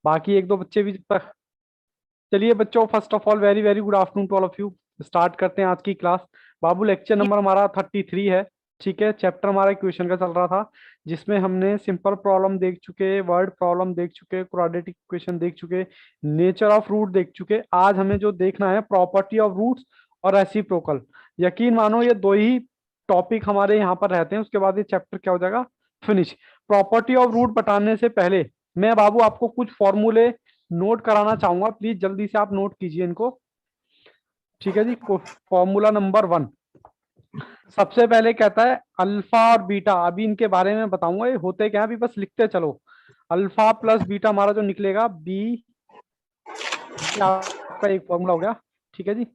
बाकी एक दो बच्चे भी चलिए बच्चों, first of all very very good afternoon to all of you. Start करते हैं आज की क्लास। बाबू लेक्चर नंबर हमारा 33 है। ठीक है, चैप्टर हमारा इक्वेशन का चल रहा था, जिसमें हमने सिंपल प्रॉब्लम देख चुके, वर्ड प्रॉब्लम देख चुके, क्वाड्रेटिक इक्वेशन देख चुके, नेचर ऑफ रूट देख चुके। आज हमें जो देखना है प्रॉपर्टी ऑफ रूट्स और रेसिप्रोकल। यकीन मानो ये दो ही टॉपिक हमारे यहाँ पर रहते हैं, उसके बाद ये चैप्टर क्या हो जाएगा, फिनिश। प्रॉपर्टी ऑफ रूट बताने से पहले मैं बाबू आपको कुछ फॉर्मूले नोट कराना चाहूंगा, प्लीज जल्दी से आप नोट कीजिए इनको। ठीक है जी, फॉर्मूला नंबर 1 सबसे पहले कहता है अल्फा और बीटा। अभी इनके बारे में बताऊंगा ये होते क्या है, अभी बस लिखते चलो। अल्फा प्लस बीटा हमारा जो निकलेगा बी, आपका एक फॉर्मूला हो गया। ठीक है जी,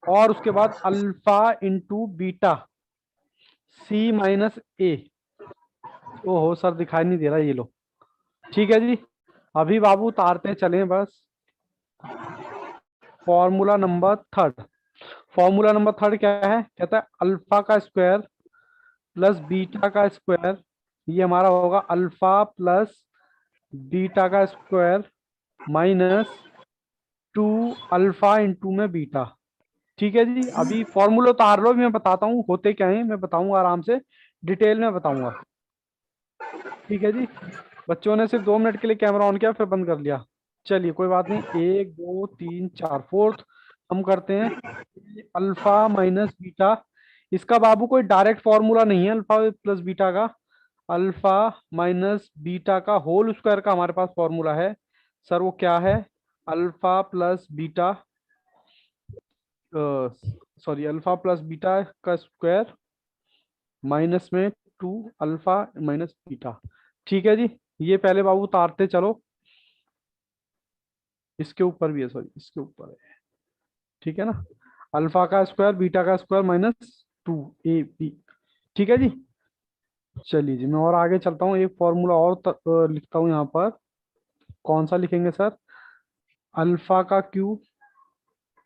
और उसके बाद अल्फा इंटू बीटा सी माइनस ए। ओहो सर दिखाई नहीं दे रहा, ये लो। ठीक है जी, अभी बाबू उतारते चलें बस। Formula number 3। फॉर्मूला नंबर 3 क्या है, कहता है अल्फा का स्क्वायर प्लस बीटा का स्क्वायर। ये हमारा होगा अल्फा प्लस बीटा का स्क्वायर माइनस 2 अल्फा इंटू में बीटा। ठीक है जी, अभी फॉर्मूला उतार लो, मैं बताता हूँ होते क्या है, मैं बताऊंगा आराम से, डिटेल में बताऊंगा। ठीक है जी, बच्चों ने सिर्फ 2 मिनट के लिए कैमरा ऑन किया फिर बंद कर लिया। चलिए कोई बात नहीं, 1 2 3 4 फोर्थ हम करते हैं। अल्फा माइनस बीटा, इसका बाबू कोई डायरेक्ट फॉर्मूला नहीं है अल्फा प्लस बीटा का। अल्फा माइनस बीटा का होल स्क्वायर का हमारे पास फॉर्मूला है। सर वो क्या है, alpha plus beta, sorry alpha plus beta का स्क्वायर माइनस में 2 अल्फा माइनस बीटा। ठीक है जी, ये पहले बाबू उतारते चलो। इसके ऊपर भी है, सॉरी इसके ऊपर है। ठीक है ना, अल्फा का स्क्वायर बीटा का स्क्वायर माइनस 2ab। ठीक है जी, चलिए जी मैं और आगे चलता हूँ, एक फॉर्मूला और लिखता हूँ यहाँ पर। कौन सा लिखेंगे सर, अल्फा का क्यूब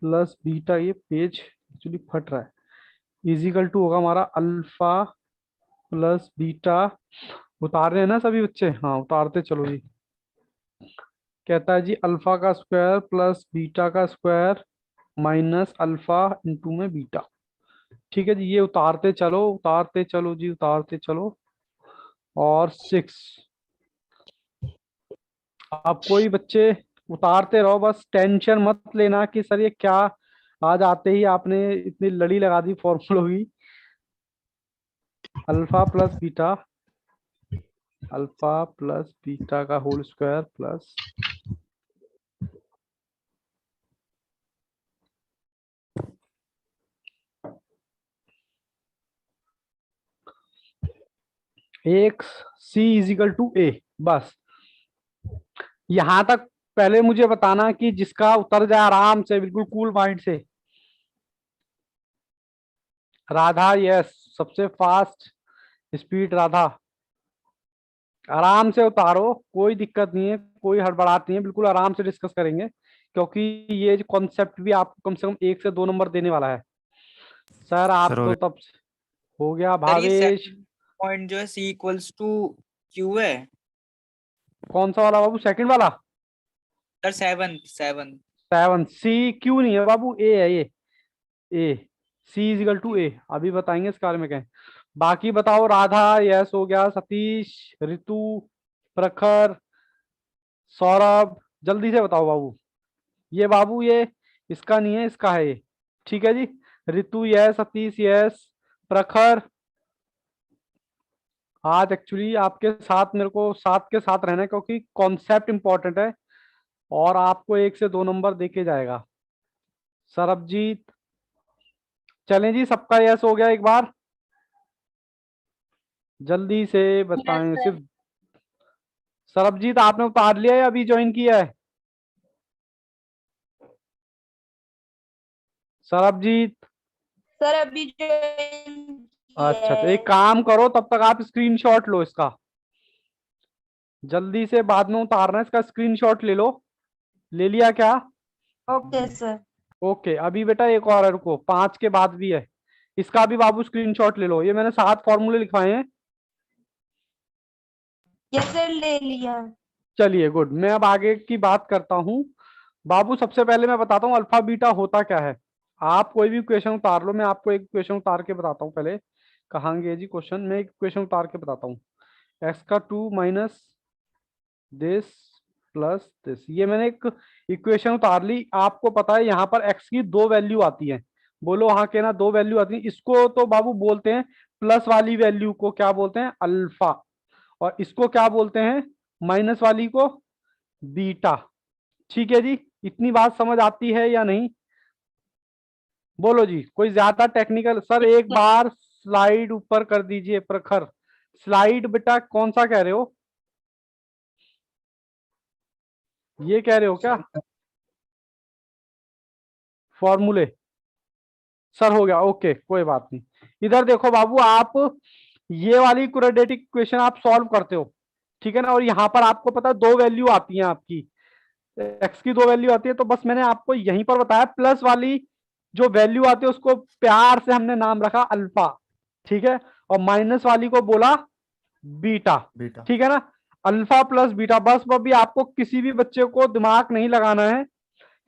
प्लस बीटा, ये पेज एक्चुअली फट रहा है, इजिकल टू होगा हमारा अल्फा प्लस बीटा। उतार रहे हैं ना सभी बच्चे, हाँ उतारते चलो जी। कहता है जी अल्फा का स्क्वायर प्लस बीटा का स्क्वायर माइनस अल्फा इंटू में बीटा। ठीक है जी, ये उतारते चलो उतारते चलो जी उतारते चलो। और 6, आप कोई बच्चे उतारते रहो, बस टेंशन मत लेना कि सर ये क्या, आज आते ही आपने इतनी लड़ी लगा दी फॉर्मूलों की। Alpha plus beta, alpha plus beta का होल स्क्वायर प्लस एक सी इजिकल टू ए। बस यहां तक पहले मुझे बताना कि जिसका उतर जाए आराम से, बिल्कुल कूल माइंड से। राधा, यस, सबसे फास्ट स्पीड राधा। आराम से उतारो, कोई दिक्कत नहीं है, कोई हड़बड़ाहट नहीं है, बिल्कुल आराम से डिस्कस करेंगे, क्योंकि ये कॉन्सेप्ट भी आपको कम से कम 1 से 2 नंबर देने वाला है। सर सर आप हो तो गया। तब हो गया सर ये भावेश। सेकंड पॉइंट जो है C इक्वल्स टू Q है। कौन सा वाला बाबू, सेकंड वाला? सर 7 7, सी क्यू नहीं है बाबू, ए है ये, ए। सी इजिकल टू ए, अभी बताएंगे इस बारे में क्या है। बाकी बताओ, राधा यस हो गया, सतीश, ऋतु, प्रखर, सौरभ, जल्दी से बताओ बाबू। ये बाबू ये इसका नहीं है, इसका है ये। ठीक है जी, ऋतु यस, सतीश यस, प्रखर। आज एक्चुअली आपके साथ मेरे को साथ के साथ रहना है, क्योंकि कॉन्सेप्ट इंपॉर्टेंट है और आपको 1 से 2 नंबर देके जाएगा। सरबजीत, चलें जी, सबका यस हो गया एक बार, जल्दी से बताएं सिर्फ। सरबजीत आपने उतार लिया या अभी ज्वाइन किया है? सरबजीत, सर अभी ज्वाइन किया अच्छा तो है। एक काम करो, तब तक आप स्क्रीनशॉट लो इसका, जल्दी से, बाद में उतारना है, इसका स्क्रीनशॉट ले लो। ले लिया क्या? Okay sir. ओके, अभी बेटा एक और है, रुको, 5 के बाद भी है, इसका भी बाबू स्क्रीनशॉट ले लो। ये मैंने 7 फॉर्मूले लिखवाए हैं। यस सर ले लिया। चलिए गुड, मैं अब आगे की बात करता हूँ। बाबू सबसे पहले मैं बताता हूँ अल्फा बीटा होता क्या है। आप कोई भी क्वेश्चन उतार लो, मैं आपको एक क्वेश्चन उतार के बताता हूँ पहले। कहाँ गए जी क्वेश्चन, मैं एक क्वेश्चन उतार के बताता हूँ। एक्स का 2 माइनस दिस प्लस दिस, ये मैंने एक इक्वेशन उतार ली। आपको पता है यहाँ पर एक्स की दो वैल्यू आती है। बोलो हाँ के ना, दो वैल्यू आती है। इसको तो बाबू बोलते हैं, प्लस वाली वैल्यू को क्या बोलते हैं, अल्फा। और इसको क्या बोलते हैं, माइनस वाली को बीटा। ठीक है जी, इतनी बात समझ आती है या नहीं? बोलो जी, कोई ज्यादा टेक्निकल? सर एक बार स्लाइड ऊपर कर दीजिए प्रखर। स्लाइड बेटा कौन सा कह रहे हो, ये कह रहे हो क्या, फॉर्मूले? सर हो गया, ओके कोई बात नहीं। इधर देखो बाबू, आप ये वाली क्वाड्रेटिक इक्वेशन आप सॉल्व करते हो, ठीक है ना। और यहाँ पर आपको पता है दो वैल्यू आती है आपकी, एक्स की दो वैल्यू आती है। तो बस मैंने आपको यहीं पर बताया प्लस वाली जो वैल्यू आती है उसको प्यार से हमने नाम रखा अल्फा, ठीक है। और माइनस वाली को बोला बीटा, बेटा ठीक है ना। अल्फा प्लस बीटा, बस अभी आपको किसी भी बच्चे को दिमाग नहीं लगाना है,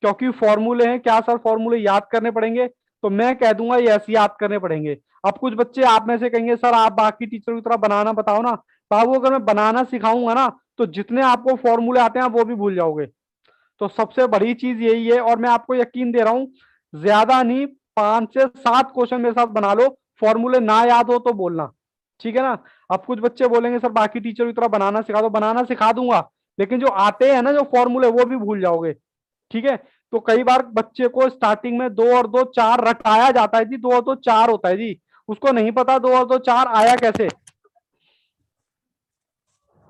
क्योंकि फॉर्मूले हैं। क्या सर फॉर्मूले याद करने पड़ेंगे? तो मैं कह दूंगा यस, याद करने पड़ेंगे। अब कुछ बच्चे आप में से कहेंगे सर आप बाकी टीचर की तरह बनाना बताओ ना। बाबू अगर मैं बनाना सिखाऊंगा ना, तो जितने आपको फॉर्मूले आते हैं आप वो भी भूल जाओगे। तो सबसे बड़ी चीज यही है, और मैं आपको यकीन दे रहा हूं ज्यादा नहीं, 5 से 7 क्वेश्चन मेरे साथ बना लो, फॉर्मूले ना याद हो तो बोलना, ठीक है ना। अब कुछ बच्चे बोलेंगे सर बाकी टीचर की तरह बनाना सिखा दो, बनाना सिखा दूंगा, लेकिन जो आते हैं ना जो फॉर्मूले वो भी भूल जाओगे, ठीक है। तो कई बार बच्चे को स्टार्टिंग में 2 और 2 4 रटाया जाता है जी, 2 और 2 4 होता है जी, उसको नहीं पता 2 और 2 4 आया कैसे,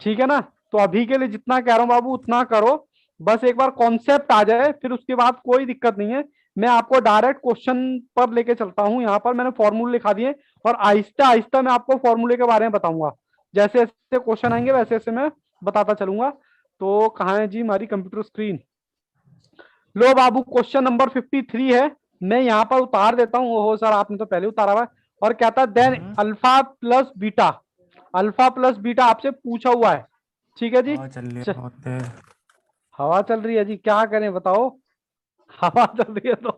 ठीक है ना। तो अभी के लिए जितना कह रहा हूं बाबू उतना करो, बस एक बार कॉन्सेप्ट आ जाए फिर उसके बाद कोई दिक्कत नहीं है। मैं आपको डायरेक्ट क्वेश्चन पर लेके चलता हूं। यहाँ पर मैंने फॉर्मूले लिखा दिए, और आहिस्ता आहिस्ता मैं आपको फॉर्मूले के बारे में बताऊंगा। जैसे जैसे क्वेश्चन आएंगे वैसे वैसे मैं बताता चलूंगा। तो कहाँ है जी हमारी कंप्यूटर स्क्रीन? लो बाबू, क्वेश्चन नंबर 53 है, मैं यहाँ पर उतार देता हूँ। ओहो सर आपने तो पहले उतारा हुआ है। और कहता है then alpha plus beta, alpha plus beta आपसे पूछा हुआ है, ठीक है जी। हवा चल रही है च- बहुत तेज। हवा चल रही है जी, क्या करें बताओ, हवा चल रही है तो।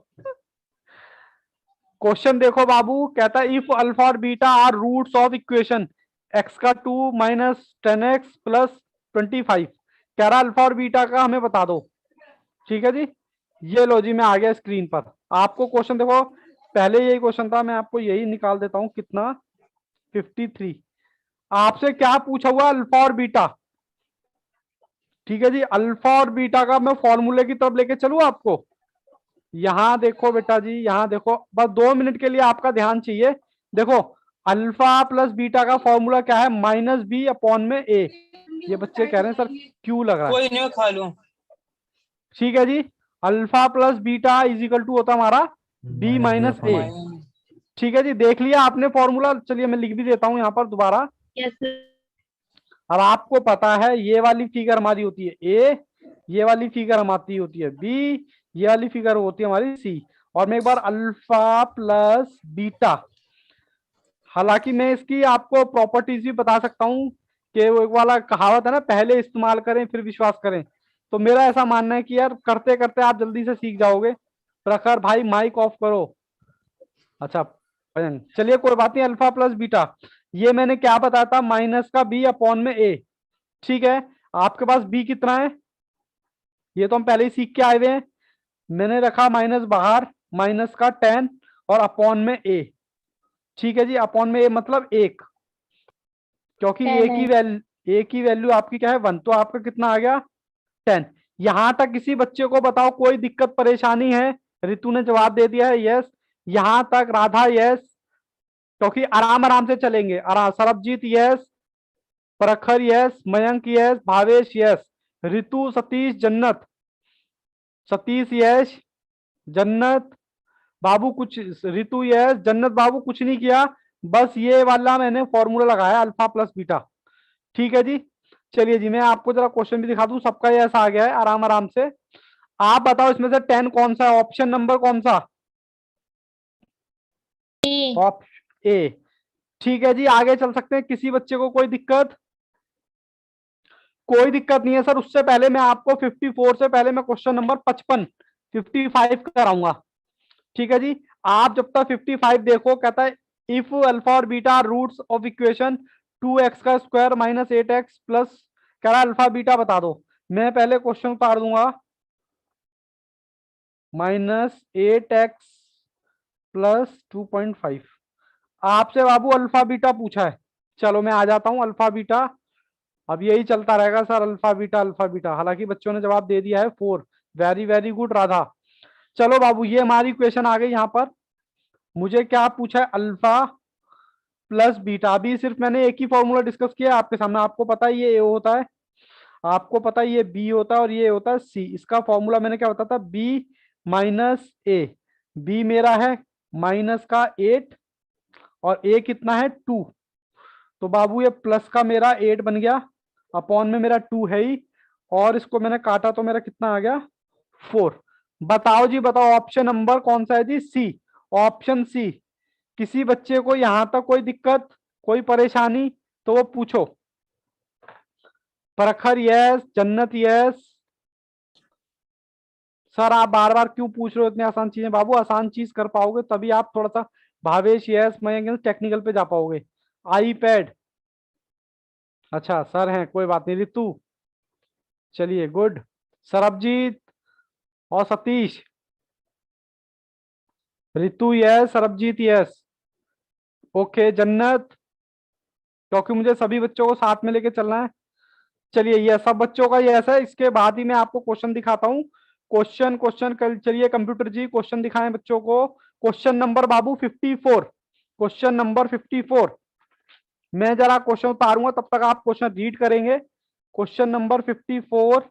क्वेश्चन देखो बाबू, कहता है इफ अल्फा और beta are roots of equation X का 2 माइनस 10x प्लस 25, कह रहा अल्फा और बीटा का हमें बता दो, ठीक है जी। ये लो जी मैं आ गया स्क्रीन पर। आपको क्वेश्चन देखो, पहले यही क्वेश्चन था, मैं आपको यही निकाल देता हूं कितना, 53। आपसे क्या पूछा हुआ, अल्फा और बीटा, ठीक है जी। अल्फा और बीटा का मैं फॉर्मूले की तरफ लेके चलूं आपको। यहां देखो बेटा जी, यहां देखो, बस 2 मिनट के लिए आपका ध्यान चाहिए। देखो अल्फा प्लस बीटा का फॉर्मूला क्या है, माइनस बी अपॉन में ए। ये बच्चे कह रहे हैं सर क्यों लग रहा है, कोई नहीं मैं खा लूं। ठीक है जी। Alpha plus beta is equal to होता हमारा B minus B minus upon A, A. ठीक है जी। देख लिया आपने फॉर्मूला, चलिए मैं लिख भी देता हूं यहाँ पर दोबारा। Yes sir. अब आपको पता है ये वाली फिगर हमारी होती है ए, ये वाली फिगर हमारी होती है बी, ये वाली फिगर होती है हमारी सी। और मैं एक बार अल्फा प्लस बीटा, हालांकि मैं इसकी आपको प्रॉपर्टीज भी बता सकता हूं कि वो एक वाला कहावत है ना, पहले इस्तेमाल करें फिर विश्वास करें। तो मेरा ऐसा मानना है कि यार करते करते आप जल्दी से सीख जाओगे। प्रखर भाई माइक ऑफ करो। अच्छा भजन, चलिए कोई बात नहीं। अल्फा प्लस बीटा, ये मैंने क्या बताया था, माइनस का बी अपॉन में ए, ठीक है। आपके पास बी कितना है, ये तो हम पहले ही सीख के आए हुए हैं। मैंने रखा माइनस बाहर, माइनस का 10 और अपॉन में ए, ठीक है जी। अपॉन में ए मतलब एक, क्योंकि ए 10 की है। वैल्यू, ए की वैल्यू आपकी क्या है 1, तो आपका कितना आ गया 10। यहां तक किसी बच्चे को बताओ कोई दिक्कत परेशानी है? ऋतु ने जवाब दे दिया है यस, यहां तक राधा यस, क्योंकि आराम आराम से चलेंगे। आराम, Sarabjit yes, Prakhar yes, Mayank yes, Bhavesh yes, Ritu Satish Jannat, Satish यश जन्नत बाबू कुछ, ऋतु यस जन्नत बाबू कुछ नहीं किया, बस ये वाला मैंने फॉर्मूला लगाया अल्फा प्लस बीटा, ठीक है जी। चलिए जी मैं आपको जरा क्वेश्चन भी दिखा दूं, सबका ये ऐसा आ गया है आराम आराम से। आप बताओ इसमें से 10 कौन सा है, ऑप्शन नंबर कौन सा, E। ऑप्शन ए, ठीक है जी। आगे चल सकते हैं, किसी बच्चे को कोई दिक्कत? कोई दिक्कत नहीं है सर। उससे पहले मैं आपको 54 से पहले मैं क्वेश्चन नंबर 55 55 कराऊंगा। ठीक है जी। आप जब तक 55 देखो, कहता है इफ अल्फा और beta are roots of equation 2x का स्क्वायर माइनस 8x प्लस, कह रहा है अल्फा बीटा बता दो। मैं पहले क्वेश्चन उतार दूंगा, -8x प्लस 2.5। आपसे बाबू अल्फा बीटा पूछा है। चलो मैं आ जाता हूं अल्फा बीटा। अब यही चलता रहेगा सर, अल्फा बीटा। हालांकि बच्चों ने जवाब दे दिया है 4। Very very good Radha. चलो बाबू, ये हमारी इक्वेशन आ गई। यहां पर मुझे क्या पूछा है, अल्फा प्लस बीटा। अभी सिर्फ मैंने एक ही फॉर्मूला डिस्कस किया आपके सामने। आपको पता है ये ए होता है, आपको पता है ये बी होता है, और ये होता है सी। इसका फॉर्मूला मैंने क्या बताया था, बी माइनस ए। बी मेरा है माइनस का 8 और ए कितना है 2। तो बाबू ये प्लस का मेरा 8 बन गया, अपॉन में मेरा 2 है ही, और इसको मैंने काटा तो मेरा कितना आ गया 4। बताओ जी बताओ, ऑप्शन नंबर कौन सा है जी, सी। Option C. किसी बच्चे को यहां तक कोई दिक्कत, कोई परेशानी तो वो पूछो। प्रखर यस, जन्नत यस। सर आप बार बार क्यों पूछ रहे हो इतनी आसान चीजें? बाबू आसान चीज कर पाओगे तभी आप थोड़ा सा, भावेश यस, मैं टेक्निकल पे जा पाओगे। आईपैड, अच्छा सर हैं, कोई बात नहीं। रितु, चलिए गुड। सरबजीत और Satish. Ritu yes, Sarabjit yes. Okay जन्नत, क्योंकि मुझे सभी बच्चों को साथ में लेके चलना है। चलिए ये सब बच्चों का ये ऐसा है। इसके बाद ही मैं आपको क्वेश्चन दिखाता हूँ। क्वेश्चन क्वेश्चन कल, चलिए कंप्यूटर जी क्वेश्चन दिखाएं बच्चों को। क्वेश्चन नंबर बाबू 54। Question number 54। मैं जरा क्वेश्चन उतारूंगा, तब तक आप क्वेश्चन रीड करेंगे। Question number 54।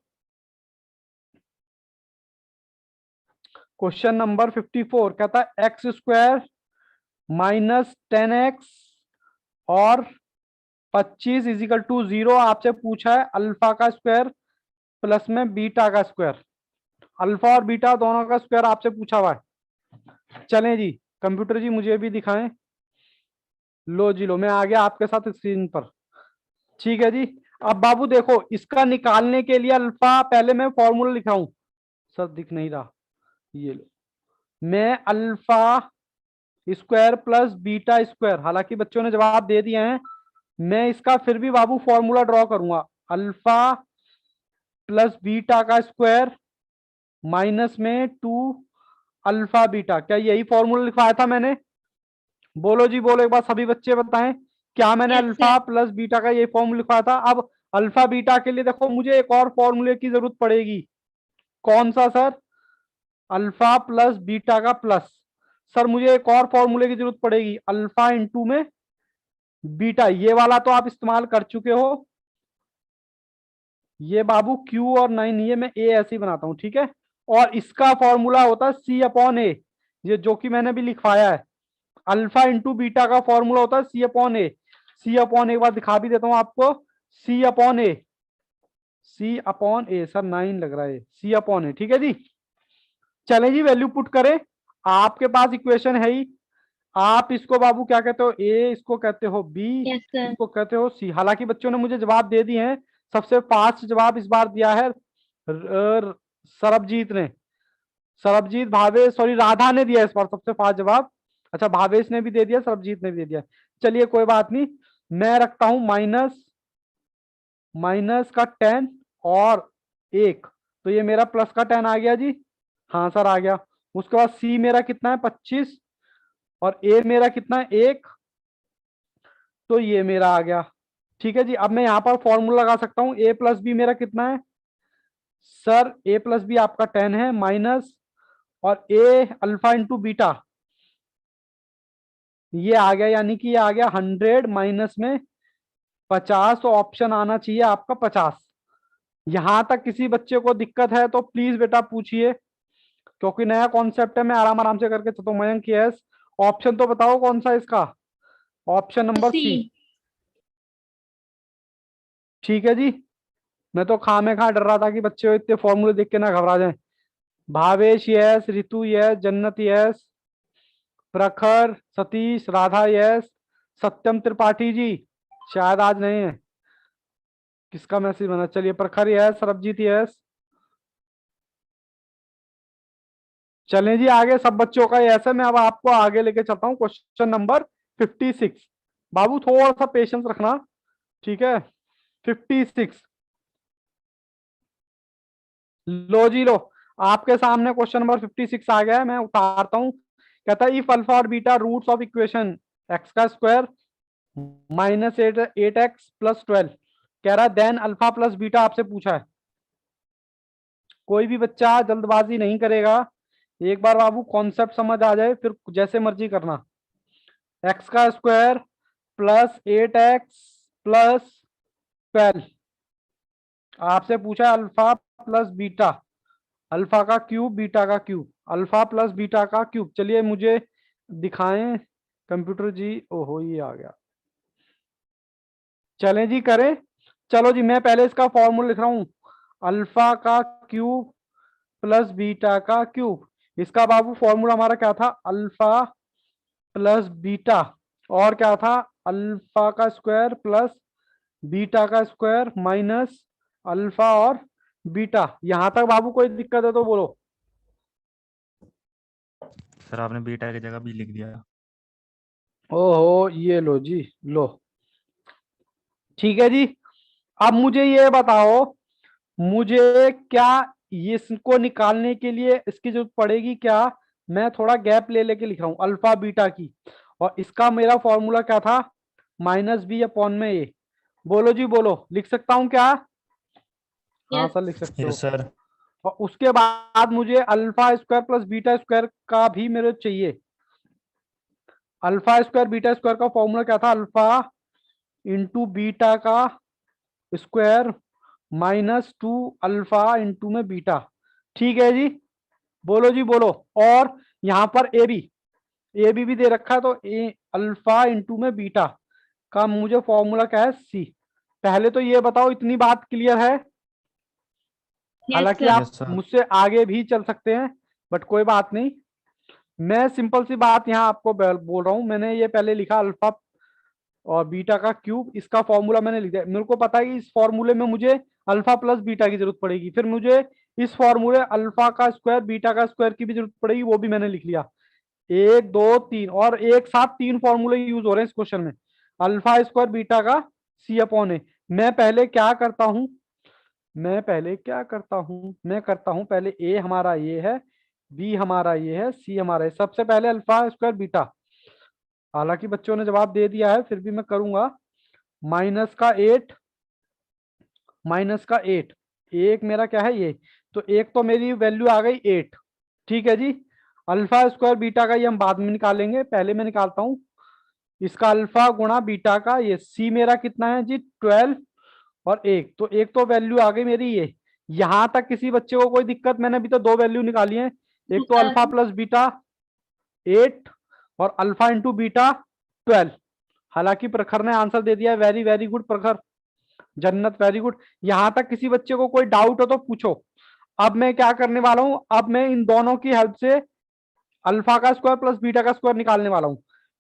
क्वेश्चन नंबर 54 कहता है एक्स स्क्वायर माइनस 10x और 25 इजिकल टू 0। आपसे पूछा है अल्फा का स्क्वायर प्लस में बीटा का स्क्वायर। अल्फा और बीटा दोनों का स्क्वायर आपसे पूछा हुआ है। चलें जी कंप्यूटर जी, मुझे भी दिखाएं। लो जी लो, मैं आ गया आपके साथ स्क्रीन पर। ठीक है जी। अब बाबू देखो, इसका निकालने के लिए अल्फा, पहले मैं फॉर्मूला लिखा हूं। सर दिख नहीं रहा, ये लो। मैं alpha square plus beta square, हालांकि बच्चों ने जवाब दे दिए हैं, मैं इसका फिर भी बाबू फॉर्मूला ड्रॉ करूंगा। अल्फा प्लस बीटा का स्क्वायर माइनस में 2 अल्फा बीटा। क्या यही फॉर्मूला लिखवाया था मैंने? बोलो जी बोलो एक बार, सभी बच्चे बताएं, क्या मैंने Yes, alpha sir. Plus beta का ये फॉर्मूला लिखवाया था? अब अल्फा बीटा के लिए देखो, मुझे एक और फॉर्मूले की जरूरत पड़ेगी। कौन सा सर? अल्फा प्लस बीटा का प्लस। सर मुझे एक और फॉर्मूले की जरूरत पड़ेगी, अल्फा इंटू में बीटा। ये वाला तो आप इस्तेमाल कर चुके हो। ये बाबू क्यू और 9, ये मैं ए ऐसे ही बनाता हूं, ठीक है। और इसका फॉर्मूला होता है सी अपॉन ए, ये जो कि मैंने भी लिखवाया है। अल्फा इंटू बीटा का फॉर्मूला होता है सी अपॉन ए। सी अपॉन, एक बार दिखा भी देता हूं आपको। सी अपॉन ए, सी अपॉन ए। सर 9 लग रहा है, सी अपॉन ए, ठीक है जी। चलें जी वैल्यू पुट करें। आपके पास इक्वेशन है ही। आप इसको बाबू क्या कहते हो, ए, इसको कहते हो बी, Yes, sir. इसको कहते हो सी। हालांकि बच्चों ने मुझे जवाब दे दिए हैं। सबसे फास्ट जवाब इस बार दिया है सरबजीत ने। सरबजीत, भावेश, सॉरी राधा ने दिया इस बार सबसे फास्ट जवाब। अच्छा भावेश ने भी दे दिया, सरबजीत ने भी दे दिया। चलिए कोई बात नहीं, मैं रखता हूं माइनस, माइनस का 10 और 1, तो ये मेरा प्लस का 10 आ गया जी। हाँ सर आ गया। उसके बाद सी मेरा कितना है 25, और ए मेरा कितना है 1, तो ये मेरा आ गया। ठीक है जी। अब मैं यहां पर फॉर्मूला लगा सकता हूं। ए प्लस बी मेरा कितना है सर? ए प्लस बी आपका 10 है, माइनस, और ए अल्फा इंटू बीटा, ये आ गया, यानी कि ये आ गया 100 माइनस में 50। तो ऑप्शन आना चाहिए आपका 50। यहां तक किसी बच्चे को दिक्कत है तो प्लीज बेटा पूछिए, क्योंकि नया कॉन्सेप्ट है, मैं आराम आराम से करके चलता हूं। मयंक यस। ऑप्शन तो बताओ कौन सा इसका? Option number C. C. ठीक है जी। मैं तो खामे खा डर रहा था कि बच्चे इतने फॉर्मूले देख के ना घबरा जाएं। भावेश यस, रितु यस, जन्नत यस, प्रखर, सतीश, राधा यस, सत्यम त्रिपाठी जी शायद आज नहीं है। किसका मैसेज बना? चलिए प्रखर यस, सरबजीत यस। चलें जी आगे, सब बच्चों का यस है। मैं अब आपको आगे लेके चलता हूँ क्वेश्चन नंबर 56। बाबू थोड़ा सा पेशेंस रखना, ठीक है। 56, लो जी लो, आपके सामने क्वेश्चन नंबर 56 आ गया है। मैं उतारता हूं। कहता है इफ अल्फा और beta roots of equation X का स्क्वायर माइनस 8x+12, कह रहा है देन अल्फा प्लस बीटा आपसे पूछा है। कोई भी बच्चा जल्दबाजी नहीं करेगा, एक बार बाबू कॉन्सेप्ट समझ आ जाए फिर जैसे मर्जी करना। एक्स का स्क्वायर प्लस 8x+12, आपसे पूछा है अल्फा प्लस बीटा, अल्फा का क्यूब बीटा का क्यूब, अल्फा प्लस बीटा का क्यूब। चलिए मुझे दिखाएं कंप्यूटर जी। ओहो ये आ गया, चलें जी करें। चलो जी मैं पहले इसका फॉर्मूला लिख रहा हूं, अल्फा का क्यूब प्लस बीटा का क्यूब। इसका बाबू फॉर्मूला हमारा क्या था? अल्फा प्लस बीटा, और क्या था? अल्फा का स्क्वायर प्लस बीटा का स्क्वायर माइनस अल्फा और बीटा। यहां तक बाबू कोई दिक्कत है तो बोलो। सर आपने बीटा की जगह बी लिख दिया। ओहो ये लो जी लो, ठीक है जी। अब मुझे ये बताओ, मुझे क्या ये इसको निकालने के लिए इसकी जरूरत पड़ेगी क्या? मैं थोड़ा गैप ले लेके लिख रहा हूं अल्फा बीटा की, और इसका मेरा फॉर्मूला क्या था? -b/a। बोलो जी बोलो, लिख सकता हूं क्या? हाँ Yes. सर लिख सकते हो। Yes sir. और उसके बाद मुझे alpha square plus beta square का भी मेरे चाहिए। अल्फा स्क्वायर बीटा स्क्वायर का फॉर्मूला क्या था? अल्फा इंटू बीटा का स्क्वायर -2 अल्फा इंटू में बीटा। ठीक है जी, बोलो जी बोलो। और यहां पर ए बी भी दे रखा है, तो ए अल्फा इंटू में बीटा का मुझे फॉर्मूला क्या है? सी। पहले तो ये बताओ इतनी बात क्लियर है? हालांकि sir. आप यस सर। मुझसे आगे भी चल सकते हैं, बट कोई बात नहीं। मैं सिंपल सी बात यहाँ आपको बोल रहा हूँ। मैंने ये पहले लिखा अल्फा और बीटा का क्यूब, इसका फॉर्मूला मैंने लिख दिया। मेरे को पता है कि इस फॉर्मूले में मुझे अल्फा प्लस बीटा की जरूरत पड़ेगी, फिर मुझे इस फॉर्मूले अल्फा का स्क्वायर बीटा का स्क्वायर की भी जरूरत पड़ेगी, वो भी मैंने लिख लिया। 1 2 3, और एक साथ 3 फॉर्मूले यूज हो रहे हैं इस क्वेश्चन में। अल्फा स्क्वायर बीटा का C/A। मैं पहले क्या करता हूं? मैं करता हूं पहले ए हमारा ये है, बी हमारा ये है, सी हमारा है। सबसे पहले अल्फा स्क्वायर बीटा, हालांकि बच्चों ने जवाब दे दिया है फिर भी मैं करूंगा। -8, -8, एक मेरा क्या है ये, तो एक तो मेरी वैल्यू आ गई 8। ठीक है जी। अल्फा स्क्वायर बीटा का ये हम बाद में निकालेंगे, पहले मैं निकालता हूं इसका अल्फा गुणा बीटा का। ये सी मेरा कितना है जी? 12 और 1, तो एक तो वैल्यू आ गई मेरी ये। यहां तक किसी बच्चे को कोई दिक्कत? मैंने अभी तो 2 वैल्यू निकाली है, एक तो अल्फा प्लस बीटा 8 और अल्फा इंटू बीटा 12। हालांकि प्रखर ने आंसर दे दिया है, वेरी वेरी गुड प्रखर, जन्नत, वेरी गुड। यहां तक किसी बच्चे को कोई डाउट हो तो पूछो। अब मैं क्या करने वाला हूं? अब मैं इन दोनों की हेल्प से अल्फा का स्क्वायर प्लस बीटा का स्क्वायर निकालने वाला हूं।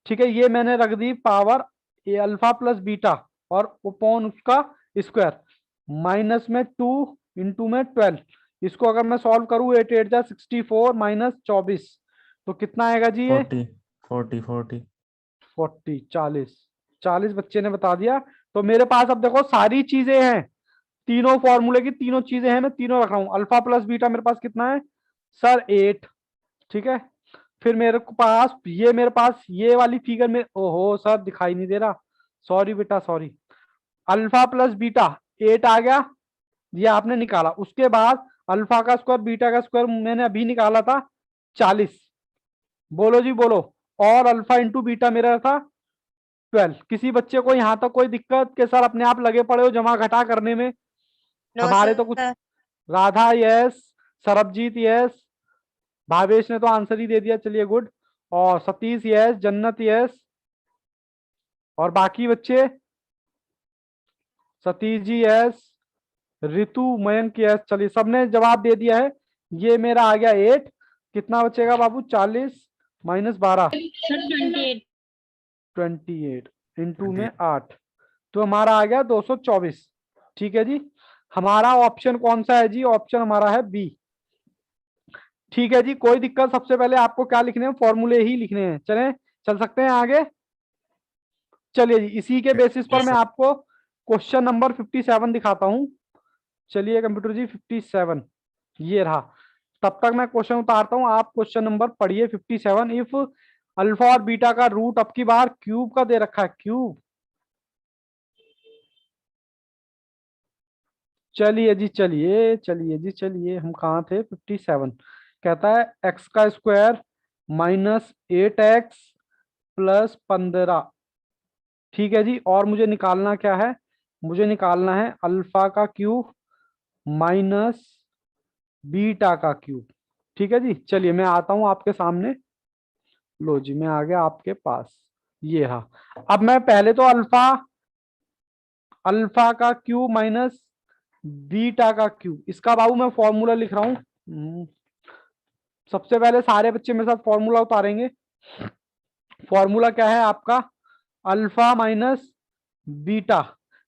ठीक है, ये मैंने रख the power A alpha plus beta और अपॉन उसका स्क्वायर, -2 इंटू में 12। इसको अगर मैं सॉल्व करूं 8 8 जा 64 -24, तो कितना आएगा जी ये? 40 40 40। 40, 40, 40 बच्चे ने बता दिया। तो मेरे पास अब देखो सारी चीजें हैं, तीनों फॉर्मूले की तीनों चीजें हैं, मैं तीनों रख रहा हूं। अल्फा प्लस बीटा मेरे पास कितना है सर? 8। ठीक है, फिर मेरे को पास ये, मेरे पास ये वाली फिगर में, ओहो सर दिखाई नहीं दे रहा, सॉरी बेटा सॉरी। अल्फा प्लस बीटा 8 आ गया, ये आपने निकाला। उसके बाद अल्फा का स्क्वायर बीटा का स्क्वायर मैंने अभी निकाला था 40। बोलो जी बोलो। और अल्फा इंटू बीटा मेरा था 12। किसी बच्चे को यहां तक कोई दिक्कत के सर अपने आप लगे पड़े हो जमा घटा करने में? No, हमारे तो कुछ, sir. Radha yes, Sarabjit yes, Bhavesh ने तो आंसर ही दे दिया, चलिए गुड। और सतीश यस, जन्नत यस, और बाकी बच्चे सतीश जी यस, ऋतु, मयंक यस। चलिए सबने जवाब दे दिया है। ये मेरा आ गया 8। कितना बचेगा बाबू? 40 -12 Sir, 28. 28 इंटू में 28। 8, तो हमारा आ गया 224। ठीक है जी, हमारा ऑप्शन कौन सा है जी? ऑप्शन हमारा है बी। ठीक है जी, कोई दिक्कत? सबसे पहले आपको क्या लिखने हैं? फॉर्मूले ही लिखने हैं। चलें, चल सकते हैं आगे? चलिए जी, इसी के बेसिस पर यस मैं सर। आपको क्वेश्चन नंबर 57 दिखाता हूं। चलिए कंप्यूटर जी, 57 ये रहा। तब तक मैं क्वेश्चन उतारता हूं, आप क्वेश्चन नंबर पढ़िए 57। इफ अल्फा और बीटा का रूट अब की बार क्यूब का दे रखा है, क्यूब। चलिए जी, चलिए चलिए जी, चलिए हम कहाँ थे? 57 कहता है एक्स का स्क्वायर माइनस 8x प्लस 15। ठीक है जी, और मुझे निकालना क्या है? मुझे निकालना है अल्फा का क्यूब माइनस बीटा का क्यूब। ठीक है जी, चलिए मैं आता हूं आपके सामने। लो जी, मैं आ गया आपके पास। ये रहा। अब मैं पहले तो अल्फा अल्फा का क्यूब माइनस बीटा का क्यूब, इसका बाबू मैं फॉर्मूला लिख रहा हूं। सबसे पहले सारे बच्चे मेरे साथ फॉर्मूला उतारेंगे। फॉर्मूला क्या है आपका? Alpha minus beta.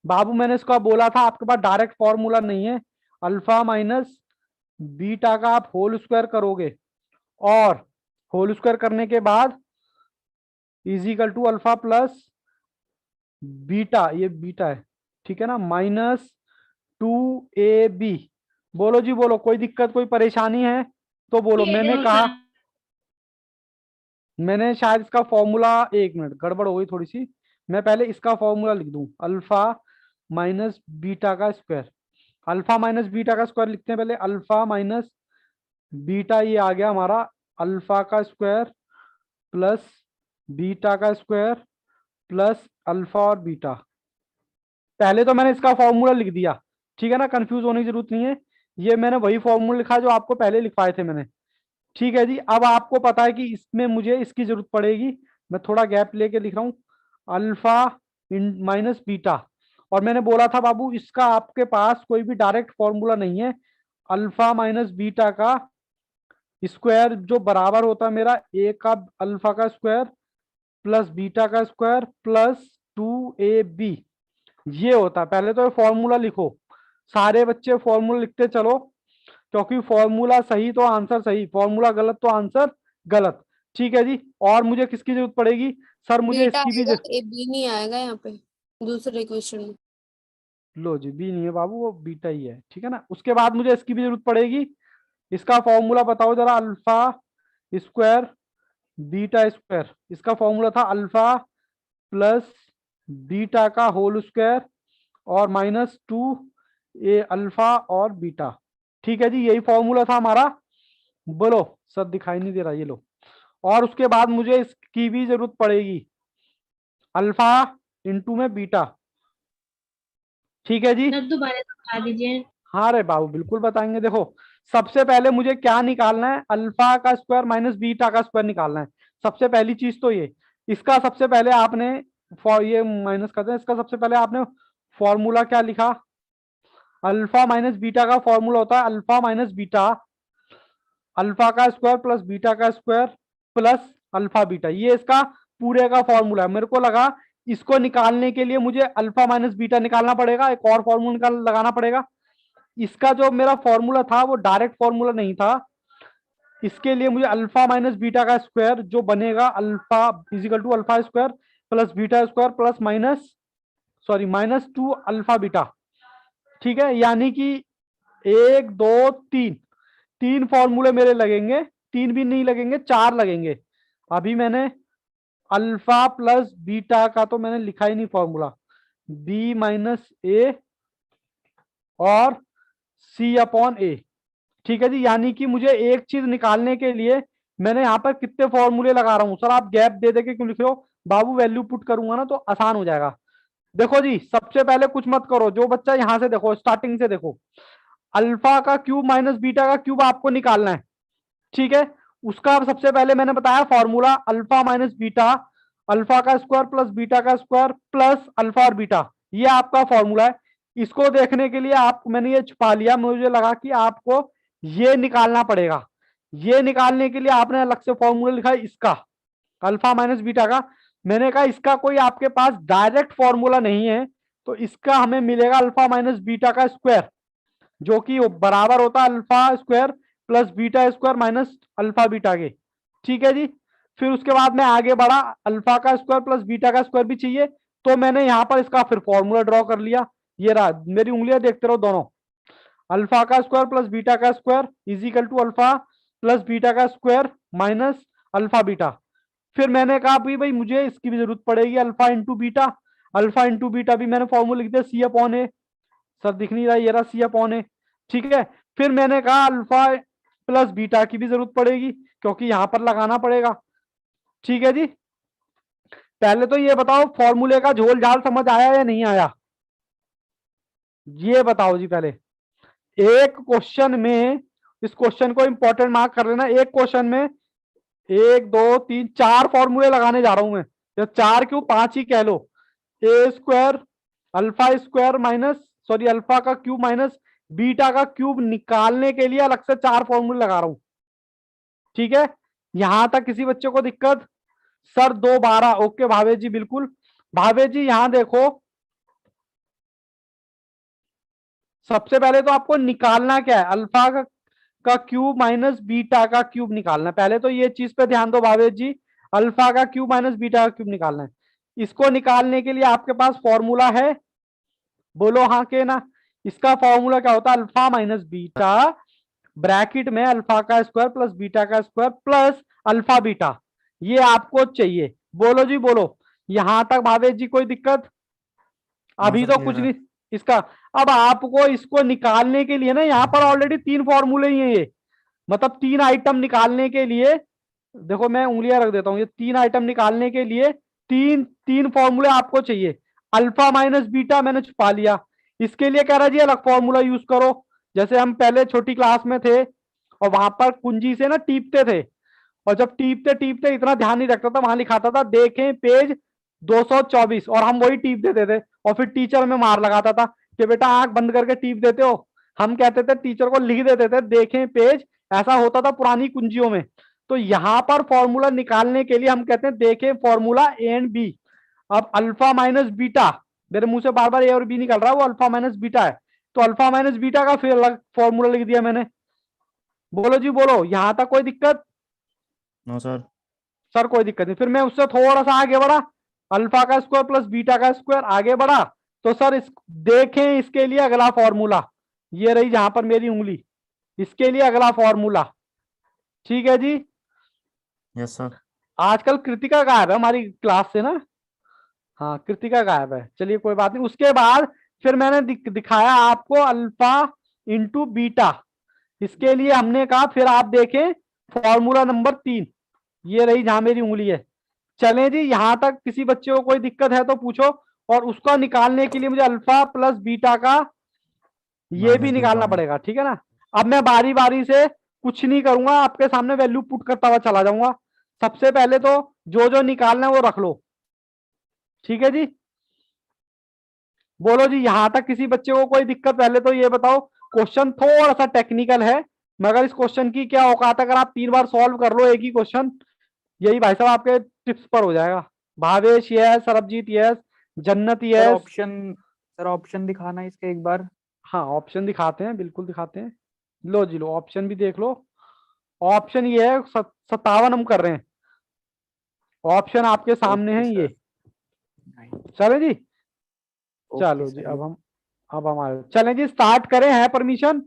बाबू मैंने इसका बोला था आपके पास डायरेक्ट फॉर्मूला नहीं है। अल्फा माइनस बीटा का आप होल स्क्वायर करोगे, और होल स्क्वायर करने के बाद is equal to alpha plus beta, ये बीटा है ठीक है ना, माइनस 2ab। बोलो जी बोलो, कोई दिक्कत कोई परेशानी है तो बोलो। मैंने No, कहा, sir. मैंने शायद इसका फॉर्मूला, एक मिनट गड़बड़ हो गई थोड़ी सी। मैं पहले इसका फॉर्मूला लिख दूं, अल्फा माइनस बीटा का स्क्वायर। अल्फा माइनस बीटा का स्क्वायर लिखते हैं पहले। अल्फा माइनस बीटा, ये आ गया हमारा अल्फा का स्क्वायर प्लस बीटा का स्क्वायर प्लस अल्फा और बीटा। पहले तो मैंने इसका फॉर्मूला लिख दिया, ठीक है ना, कंफ्यूज होने की जरूरत नहीं है। ये मैंने वही फॉर्मूला लिखा जो आपको पहले लिखवाए थे मैंने। ठीक है जी, अब आपको पता है कि इसमें मुझे इसकी जरूरत पड़ेगी। मैं थोड़ा गैप लेके लिख रहा हूं, अल्फा माइनस बीटा। और मैंने बोला था बाबू, इसका आपके पास कोई भी डायरेक्ट फॉर्मूला नहीं है। अल्फा माइनस बीटा का स्क्वायर जो बराबर होता है मेरा ए का अल्फा का स्क्वायर प्लस बीटा का स्क्वायर प्लस 2ab, ये होता है। पहले तो फॉर्मूला लिखो, सारे बच्चे फॉर्मूला लिखते चलो, क्योंकि फॉर्मूला सही तो आंसर सही, फॉर्मूला गलत तो आंसर गलत। ठीक है जी, और मुझे किसकी जरूरत पड़ेगी? सर मुझे बीटा इसकी भी आएगा, ए बी नहीं आएगा यहाँ पे दूसरे क्वेश्चन में। लो जी, बी नहीं है बाबू, वो बीटा ही है, ठीक है ना। उसके बाद मुझे इसकी भी जरूरत पड़ेगी। इसका फॉर्मूला बताओ जरा, अल्फा स्क्वायर बीटा स्क्वायर। इसका फॉर्मूला था अल्फा प्लस बीटा का होल स्क्वायर और माइनस 2 अल्फा और बीटा। ठीक है जी, यही फॉर्मूला था हमारा। बोलो सर, दिखाई नहीं दे रहा, ये लो। और उसके बाद मुझे इसकी भी जरूरत पड़ेगी, अल्फा इंटू में बीटा। ठीक है जी। सर दोबारा तो बता दीजिए। हाँ रे बाबू, बिल्कुल बताएंगे। देखो, सबसे पहले मुझे क्या निकालना है? अल्फा का स्क्वायर माइनस बीटा का स्क्वायर निकालना है। सबसे पहली चीज तो ये, इसका सबसे पहले आपने ये माइनस करते हैं, इसका सबसे पहले आपने फॉर्मूला क्या लिखा? अल्फा माइनस बीटा का फॉर्मूला होता है अल्फा माइनस बीटा, अल्फा का स्क्वायर प्लस बीटा का स्क्वायर प्लस अल्फा बीटा, ये इसका पूरे का फॉर्मूला है। मेरे को लगा इसको निकालने के लिए मुझे अल्फा माइनस बीटा निकालना पड़ेगा, एक और फॉर्मूला निकाल लगाना पड़ेगा। इसका जो मेरा फॉर्मूला था वो डायरेक्ट फॉर्मूला नहीं था। इसके लिए मुझे अल्फा माइनस बीटा का स्क्वायर जो बनेगा, alpha is equal to alpha square plus beta square plus minus 2 alpha beta. ठीक है, यानी कि 1 2 3 तीन फॉर्मूले मेरे लगेंगे। तीन भी नहीं लगेंगे, 4 लगेंगे। अभी मैंने अल्फा प्लस बीटा का तो मैंने लिखा ही नहीं फॉर्मूला, बी माइनस ए और सी अपॉन ए। ठीक है जी, यानी कि मुझे एक चीज निकालने के लिए मैंने यहाँ पर कितने फॉर्मूले लगा रहा हूं? सर आप गैप दे दे के क्यों लिख रहे हो? बाबू वैल्यू पुट करूंगा ना तो आसान हो जाएगा। देखो जी, सबसे पहले कुछ मत करो, जो बच्चा यहां से देखो, स्टार्टिंग से देखो, अल्फा का क्यूब माइनस बीटा का क्यूब आपको निकालना है। ठीक है, उसका सबसे पहले मैंने बताया formula alpha minus beta, alpha का स्क्वायर प्लस बीटा का स्क्वायर प्लस अल्फा और बीटा, ये आपका फॉर्मूला है। इसको देखने के लिए आप, मैंने ये छुपा लिया, मुझे लगा कि आपको ये निकालना पड़ेगा। ये निकालने के लिए आपने अलग से फॉर्मूला लिखा है इसका, अल्फा माइनस बीटा का। मैंने कहा इसका कोई आपके पास डायरेक्ट फॉर्मूला नहीं है, तो इसका हमें मिलेगा अल्फा माइनस बीटा का स्क्वायर, जो कि बराबर होता है alpha square plus beta square minus alpha beta के। ठीक है जी। फिर उसके बाद मैं आगे बढ़ा, अल्फा का स्क्वायर प्लस बीटा का स्क्वायर भी चाहिए, तो मैंने यहां पर इसका फिर फॉर्मूला ड्रॉ कर लिया। ये रहा, मेरी उंगलियां देखते रहो दोनों। अल्फा का स्क्वायर प्लस बीटा का square is equal to alpha plus beta का स्क्वायर माइनस अल्फा बीटा। फिर मैंने कहा भाई मुझे इसकी भी जरूरत पड़ेगी, alpha into beta. Alpha into beta भी मैंने फॉर्मूला लिख दिया, सी अपॉन ए। सर दिख नहीं रहा, ये रहा सी अपॉन ए। ठीक है। फिर मैंने कहा अल्फा प्लस बीटा की भी जरूरत पड़ेगी, क्योंकि यहां पर लगाना पड़ेगा। ठीक है जी। पहले तो ये बताओ फॉर्मूले का झोल झाल समझ आया या नहीं आया, ये बताओ जी। पहले एक क्वेश्चन में, इस क्वेश्चन को इंपॉर्टेंट मार्क कर लेना, एक क्वेश्चन में 1 2 3 4 फॉर्मूले लगाने जा रहा हूं मैं, या 4 क्यों 5 ही कह लो। A square alpha square minus sorry alpha का क्यूब माइनस बीटा का क्यूब निकालने के लिए अलग से 4 फॉर्मूले लगा रहा हूं। ठीक है। यहां तक किसी बच्चे को दिक्कत? सर 2 12 ओके भावेश जी, बिल्कुल। भावेश जी यहां देखो, सबसे पहले तो आपको निकालना क्या है, अल्फा का क्यूब माइनस बीटा का क्यूब निकालना है। पहले तो ये चीज पे ध्यान दो भावेश जी, अल्फा का क्यूब माइनस बीटा का क्यूब निकालना है। इसको निकालने के लिए आपके पास फॉर्मूला है, बोलो हाँ के ना। इसका फॉर्मूला क्या होता है, अल्फा माइनस बीटा ब्रैकेट में अल्फा का स्क्वायर प्लस बीटा का स्क्वायर प्लस अल्फा बीटा, ये आपको चाहिए। बोलो जी बोलो, यहां तक भावेश जी कोई दिक्कत? अभी सर तो क्लियर कुछ है। नहीं इसका। अब आपको इसको निकालने के लिए ना, यहाँ पर ऑलरेडी 3 फॉर्मूले ही हैं ये, मतलब 3 आइटम निकालने के लिए, देखो मैं उंगलियां रख देता हूं, ये 3 आइटम निकालने के लिए तीन तीन फॉर्मूले आपको चाहिए। अल्फा माइनस बीटा मैंने छुपा लिया, इसके लिए कह रहा जी अलग फॉर्मूला यूज करो। जैसे हम पहले छोटी क्लास में थे और वहां पर कुंजी से ना टीपते थे, और जब टीपते टीपते इतना ध्यान नहीं रखता था, वहां लिखाता था देखें पेज 224, और हम वही टीप देते थे, और फिर टीचर में मार लगाता था कि बेटा आंख बंद करके टीप देते हो। हम कहते थे, टीचर को लिख देते थे देखें पेज, ऐसा होता था पुरानी कुंजियों में। तो यहां पर फॉर्मूला निकालने के लिए हम कहते हैं देखें फॉर्मूला ए एंड बी। अब अल्फा माइनस बीटा, मेरे मुंह से बार बार ए और बी निकल रहा है, वो अल्फा माइनस बीटा है, तो अल्फा माइनस बीटा का फिर अलग फॉर्मूला लिख दिया मैंने। बोलो जी बोलो, यहां तक कोई दिक्कत? No sir. सर कोई दिक्कत नहीं। फिर मैं उससे थोड़ा सा आगे बढ़ा, अल्फा का स्क्वायर प्लस बीटा का स्क्वायर आगे बढ़ा, तो सर देखें इसके लिए अगला फॉर्मूला, ये रही जहां पर मेरी उंगली, इसके लिए अगला फॉर्मूला। ठीक है जी। Yes sir. आजकल कृतिका गायब है हमारी क्लास से ना, हाँ कृतिका गायब है, चलिए कोई बात नहीं। उसके बाद फिर मैंने दिखाया आपको अल्फा इंटू बीटा, इसके लिए हमने कहा फिर आप देखें फॉर्मूला नंबर 3, ये रही जहां मेरी उंगली है। चलें जी, यहां तक किसी बच्चे को कोई दिक्कत है तो पूछो। और उसका निकालने के लिए मुझे अल्फा प्लस बीटा का ये भी माइनस निकालना बीटा में। पड़ेगा। ठीक है ना। अब मैं बारी बारी से कुछ नहीं करूंगा, आपके सामने वैल्यू पुट करता हुआ चला जाऊंगा। सबसे पहले तो जो जो निकालना है वो रख लो। ठीक है जी। बोलो जी, यहां तक किसी बच्चे को कोई दिक्कत? पहले तो ये बताओ, क्वेश्चन थोड़ा सा टेक्निकल है, मगर इस क्वेश्चन की क्या औकात है, अगर आप 3 बार सॉल्व कर लो एक ही क्वेश्चन, यही भाई साहब आपके टिप्स पर हो जाएगा। भावेश यस, सरबजीत यस, जन्नत सर यस। ऑप्शन दिखाना इसके एक बार। हाँ ऑप्शन दिखाते हैं, बिल्कुल दिखाते हैं। लो जी लो, ऑप्शन भी देख लो। ऑप्शन ये है 57 हम कर रहे हैं, ऑप्शन आपके सामने है ये। चले जी, चलो जी। अब हमारे चलें जी, स्टार्ट करें, है परमिशन?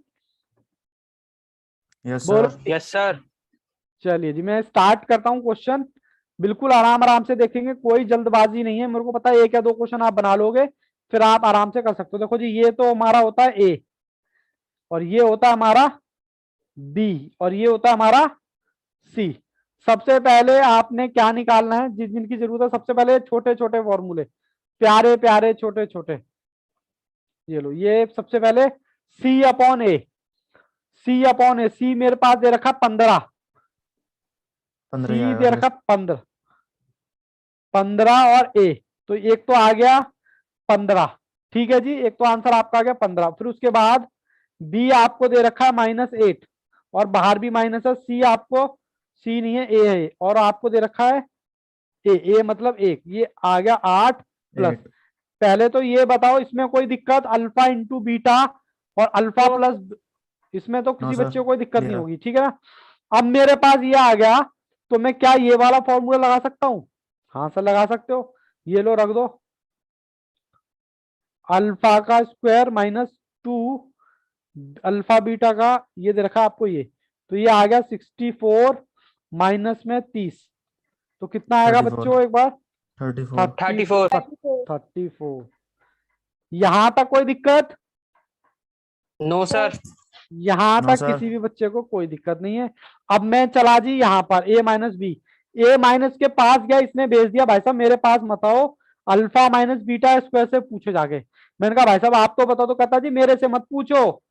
यस बोलो। सर। Yes sir. चलिए जी, मैं स्टार्ट करता हूं क्वेश्चन। बिल्कुल आराम आराम से देखेंगे, कोई जल्दबाजी नहीं है। मेरे को पता है 1 या 2 क्वेश्चन आप बना लोगे, फिर आप आराम से कर सकते हो। देखो जी, ये तो हमारा होता है ए, और ये होता है हमारा बी, और ये होता है हमारा सी। सबसे पहले आपने क्या निकालना है, जिस जिनकी जरूरत है, सबसे पहले छोटे छोटे फॉर्मूले, प्यारे प्यारे छोटे छोटे। ये लो, ये सबसे पहले सी अपॉन ए, सी अपॉन ए, सी मेरे पास दे रखा 15, 15 ही सी आएगा दे सर। रखा 15, 15 और ए, तो एक तो आ गया 15। ठीक है जी, एक तो आंसर आपका आ गया 15। फिर उसके बाद बी आपको दे रखा है -8, और बाहर भी माइनस है। सी आपको, सी नहीं है ए है, और आपको दे रखा है ए, ए मतलब 1, ये आ गया 8 प्लस। 8। पहले तो ये बताओ इसमें कोई दिक्कत, अल्फा इंटू बीटा और अल्फा प्लस, इसमें तो किसी सर, बच्चे को कोई दिक्कत नहीं clear है। होगी, ठीक है ना। अब मेरे पास ये आ गया, तो मैं क्या ये वाला फॉर्मूला लगा सकता हूँ? हाँ सर लगा सकते हो, ये लो रख दो, अल्फा का स्क्वायर माइनस 2 अल्फा बीटा का, ये दे रखा है आपको ये, तो ये आ गया 64 माइनस में 30, तो कितना आएगा 34 बच्चों एक बार? 34 34 34। यहां तक कोई दिक्कत? नो सर यहां नो तक सर। किसी भी बच्चे को कोई दिक्कत नहीं है। अब मैं चला जी यहाँ पर a minus B, A minus के पास गया, इसने भेज दिया भाई साहब मेरे पास मत आओ, अल्फा माइनस बीटा स्क्वायर से पूछो जाके। मैंने कहा भाई साहब आप तो बताओ, तो कहता जी मेरे से मत पूछो,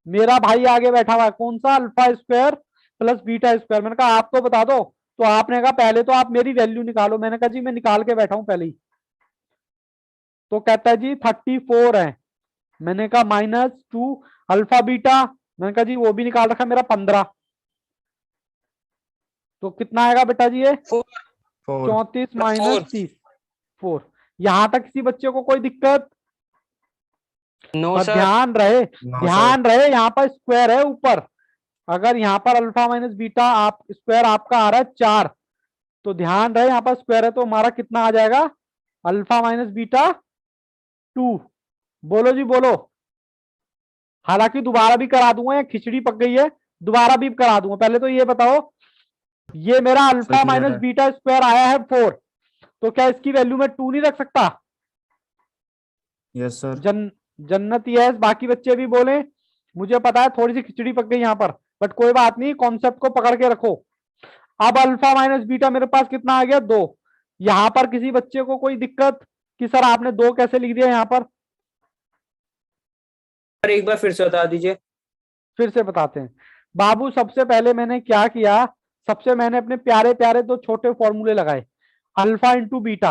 मेरा भाई आगे बैठा हुआ है, कौन सा? Alpha square plus beta square. मैंने कहा आप तो बता दो, तो आपने कहा पहले तो आप मेरी वैल्यू निकालो। मैंने कहा जी मैं निकाल के बैठा हूं पहले ही, तो कहता है जी 34 है। मैंने कहा -2 अल्फा बीटा, मैंने कहा जी वो भी निकाल रखा मेरा 15, तो कितना आएगा बेटा जी ये? 4 34 माइनस फोर। 30 4। यहां तक किसी बच्चे को कोई दिक्कत? नो पर सर ध्यान रहे, नो ध्यान रहे, यहाँ पर स्क्वायर है ऊपर, अगर यहाँ पर अल्फा माइनस बीटा आप स्क्वायर आपका आ रहा है 4, तो ध्यान रहे यहाँ पर स्क्वायर है, तो हमारा कितना आ जाएगा? Alpha minus beta 2। बोलो जी बोलो। हालांकि दोबारा भी करा दूंगा, या खिचड़ी पक गई है, दोबारा भी करा दूंगा। पहले तो ये बताओ, ये मेरा अल्फा clear माइनस है। बीटा स्क्वायर आया है 4, तो क्या इसकी वैल्यू में 2 नहीं रख सकता? Yes sir. जन्नत यस, बाकी बच्चे भी बोले। मुझे पता है थोड़ी सी खिचड़ी पक गई यहाँ पर, बट कोई बात नहीं, कॉन्सेप्ट को पकड़ के रखो। अब अल्फा माइनस बीटा मेरे पास कितना आ गया? 2। यहां पर किसी बच्चे को कोई दिक्कत कि सर आपने 2 कैसे लिख दिया यहाँ पर? एक बार फिर से बता दीजिए। फिर से बताते हैं बाबू। सबसे पहले मैंने क्या किया, सबसे मैंने अपने प्यारे प्यारे 2 छोटे फॉर्मूले लगाए। Alpha into beta,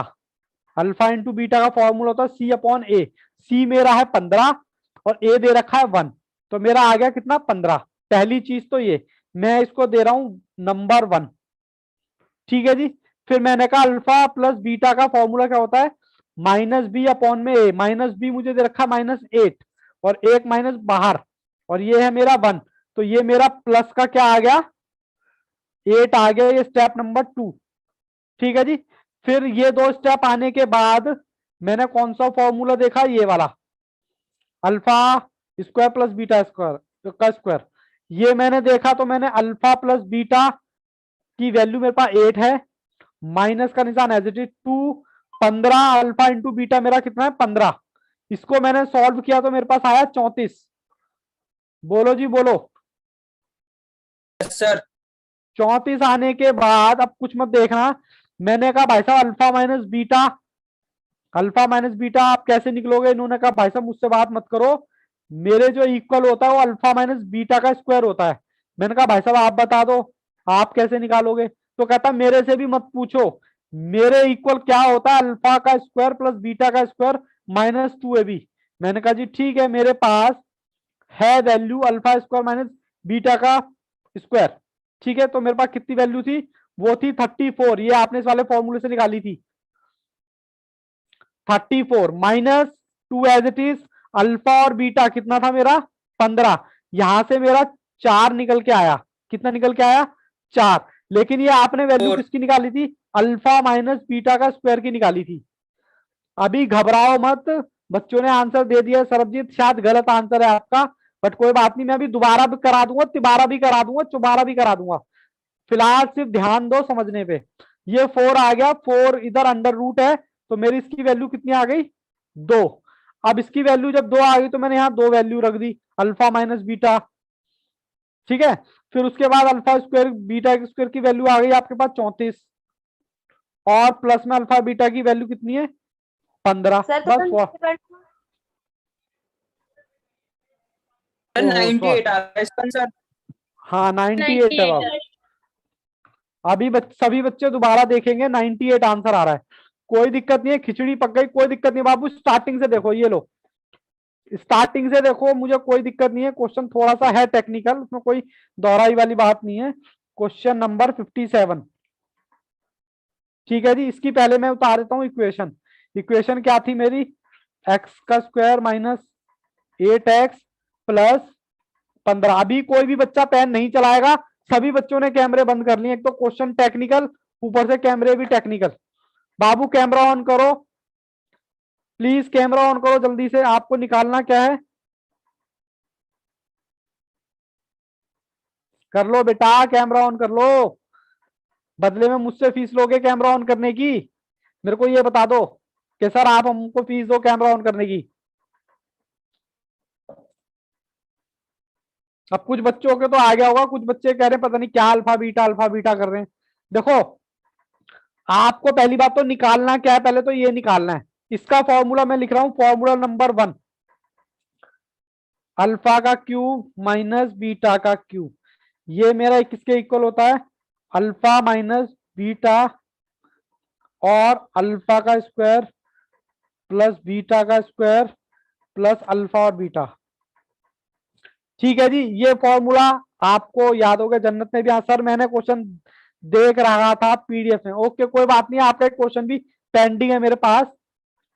alpha into beta का फॉर्मूला होता है सी अपॉन ए। सी मेरा है 15 और ए दे रखा है 1, तो मेरा आ गया कितना? 15। पहली चीज तो ये, मैं इसको दे रहा हूं नंबर 1, ठीक है जी। फिर मैंने कहा अल्फा प्लस बीटा का फॉर्मूला क्या होता है? माइनस बी अपॉन में ए। माइनस बी मुझे दे रखा -8 और एक माइनस बाहर, और ये है मेरा 1, तो ये मेरा प्लस का क्या आ गया? 8 आ गया। ये स्टेप नंबर 2, ठीक है जी। फिर ये 2 स्टेप आने के बाद मैंने कौन सा फॉर्मूला देखा? ये वाला, alpha square plus beta square का स्क्वायर, ये मैंने देखा, तो मैंने अल्फा प्लस बीटा की वैल्यू मेरे पास 8 है, माइनस का निशान as it is 2, 15 alpha into beta मेरा कितना है? 15। इसको मैंने सॉल्व किया तो मेरे पास आया 34। बोलो जी बोलो। सर 34 आने के बाद अब कुछ मत देखना, मैंने कहा भाई साहब alpha minus beta, alpha minus beta आप कैसे निकलोगे? इन्होंने कहा भाई साहब मुझसे बात मत करो, मेरे जो इक्वल होता है वो अल्फा माइनस बीटा का स्क्वायर होता है। मैंने कहा भाई साहब आप बता दो, आप कैसे निकालोगे? तो कहता मेरे से भी मत पूछो, मेरे इक्वल क्या होता है? अल्फा का स्क्वायर प्लस बीटा का स्क्वायर माइनस 2ab। मैंने कहा जी ठीक है, मेरे पास है value alpha square minus beta का स्क्वायर, ठीक है। तो मेरे पास कितनी वैल्यू थी? वो थी 34, ये आपने इस वाले फॉर्मूले से निकाली थी। 34 minus 2 as it is, alpha और बीटा कितना था मेरा? 15। यहां से मेरा 4 निकल के आया। कितना निकल के आया? 4। लेकिन ये आपने वैल्यू 4 किसकी निकाली थी? अल्फा माइनस बीटा का स्क्वायर की निकाली थी। अभी घबराओ मत, बच्चों ने आंसर दे दिया सरबजीत, शायद गलत आंसर है आपका, बट कोई बात नहीं, मैं अभी दोबारा भी करा दूंगा, तिबारा भी करा दूंगा, चुबारा भी करा दूंगा। फिलहाल सिर्फ ध्यान दो समझने पे। ये 4 आ गया, 4 इधर अंडर रूट है, तो मेरी इसकी वैल्यू कितनी आ गई? 2। अब इसकी वैल्यू जब 2 आ गई तो मैंने यहाँ 2 वैल्यू रख दी, अल्फा माइनस बीटा, ठीक है। फिर उसके बाद अल्फा स्क्वायर बीटा स्क्वायर की वैल्यू आ गई आपके पास 34, और प्लस में अल्फा बीटा की वैल्यू कितनी है? 15। सर तो बस सर ओहो, 98 आ गया इसका आंसर। हाँ 98 है बाबू। 98 अभी सभी बच्चे दोबारा देखेंगे, 98 आंसर आ रहा है, कोई दिक्कत नहीं है, खिचड़ी पक गई, कोई दिक्कत नहीं बाबू। स्टार्टिंग से देखो, ये लो स्टार्टिंग से देखो, मुझे कोई दिक्कत नहीं है। क्वेश्चन थोड़ा सा है टेक्निकल, उसमें कोई दोहराई वाली बात नहीं है। क्वेश्चन नंबर 57, ठीक है जी। इसकी पहले मैं उतार देता हूँ इक्वेशन। इक्वेशन क्या थी मेरी? एक्स का स्क्वायर माइनस 8x प्लस 15। अभी कोई भी बच्चा पेन नहीं चलाएगा, सभी बच्चों ने कैमरे बंद कर लिए। एक तो क्वेश्चन टेक्निकल, ऊपर से कैमरे भी टेक्निकल। बाबू कैमरा ऑन करो प्लीज, कैमरा ऑन करो जल्दी से। आपको निकालना क्या है, कर लो बेटा, कैमरा ऑन कर लो। बदले में मुझसे फीस लोगे कैमरा ऑन करने की? मेरे को ये बता दो कि सर आप हमको फीस दो कैमरा ऑन करने की। अब कुछ बच्चों के तो आ गया होगा, कुछ बच्चे कह रहे हैं पता नहीं क्या अल्फा बीटा कर रहे हैं। देखो आपको पहली बात तो निकालना क्या है, पहले तो ये निकालना है। इसका फॉर्मूला मैं लिख रहा हूं, फॉर्मूला नंबर 1, अल्फा का क्यूब माइनस बीटा का क्यूब। ये मेरा किसके इक्वल होता है, अल्फा माइनस बीटा और अल्फा का स्क्वायर प्लस बीटा का स्क्वायर प्लस अल्फा और बीटा। ठीक है जी, ये फॉर्मूला आपको याद होगा, जन्नत ने भी। हाँ सर मैंने क्वेश्चन देख रहा था पीडीएफ में। ओके कोई बात नहीं, आपका एक क्वेश्चन भी पेंडिंग है मेरे पास।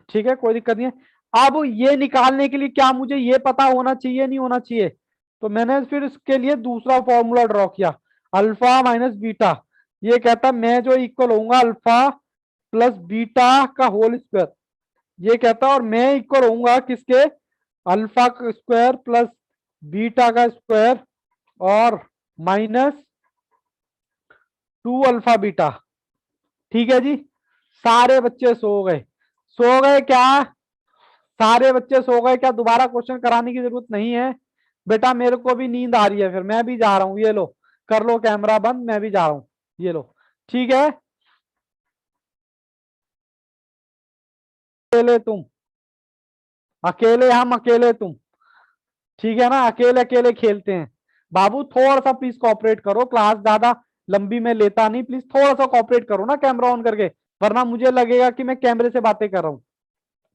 ठीक है कोई दिक्कत नहीं है। अब ये निकालने के लिए क्या मुझे ये पता होना चाहिए, नहीं होना चाहिए? तो मैंने फिर इसके लिए दूसरा फॉर्मूला ड्रॉ किया, अल्फा माइनस बीटा। ये कहता मैं जो इक्वल होऊंगा अल्फा प्लस बीटा का होल स्क्वायर, ये कहता और मैं इक्वल होऊंगा किसके, अल्फा का स्क्वायर प्लस बीटा का स्क्वायर और माइनस 2 अल्फा बीटा। ठीक है जी, सारे बच्चे सो गए? सो गए क्या? सारे बच्चे सो गए क्या? दोबारा क्वेश्चन कराने की जरूरत नहीं है बेटा, मेरे को भी नींद आ रही है, फिर मैं भी जा रहा हूं। ये लो कर लो कैमरा बंद, मैं भी जा रहा हूं। ये लो ठीक है, अकेले तुम, अकेले हम, अकेले तुम। ठीक है ना, अकेले अकेले खेलते हैं। बाबू थोड़ा सा प्लीज कोऑपरेट करो, क्लास ज्यादा लंबी में लेता नहीं, प्लीज थोड़ा सा कोऑपरेट करो ना कैमरा ऑन करके, वरना मुझे लगेगा कि मैं कैमरे से बातें कर रहा हूं।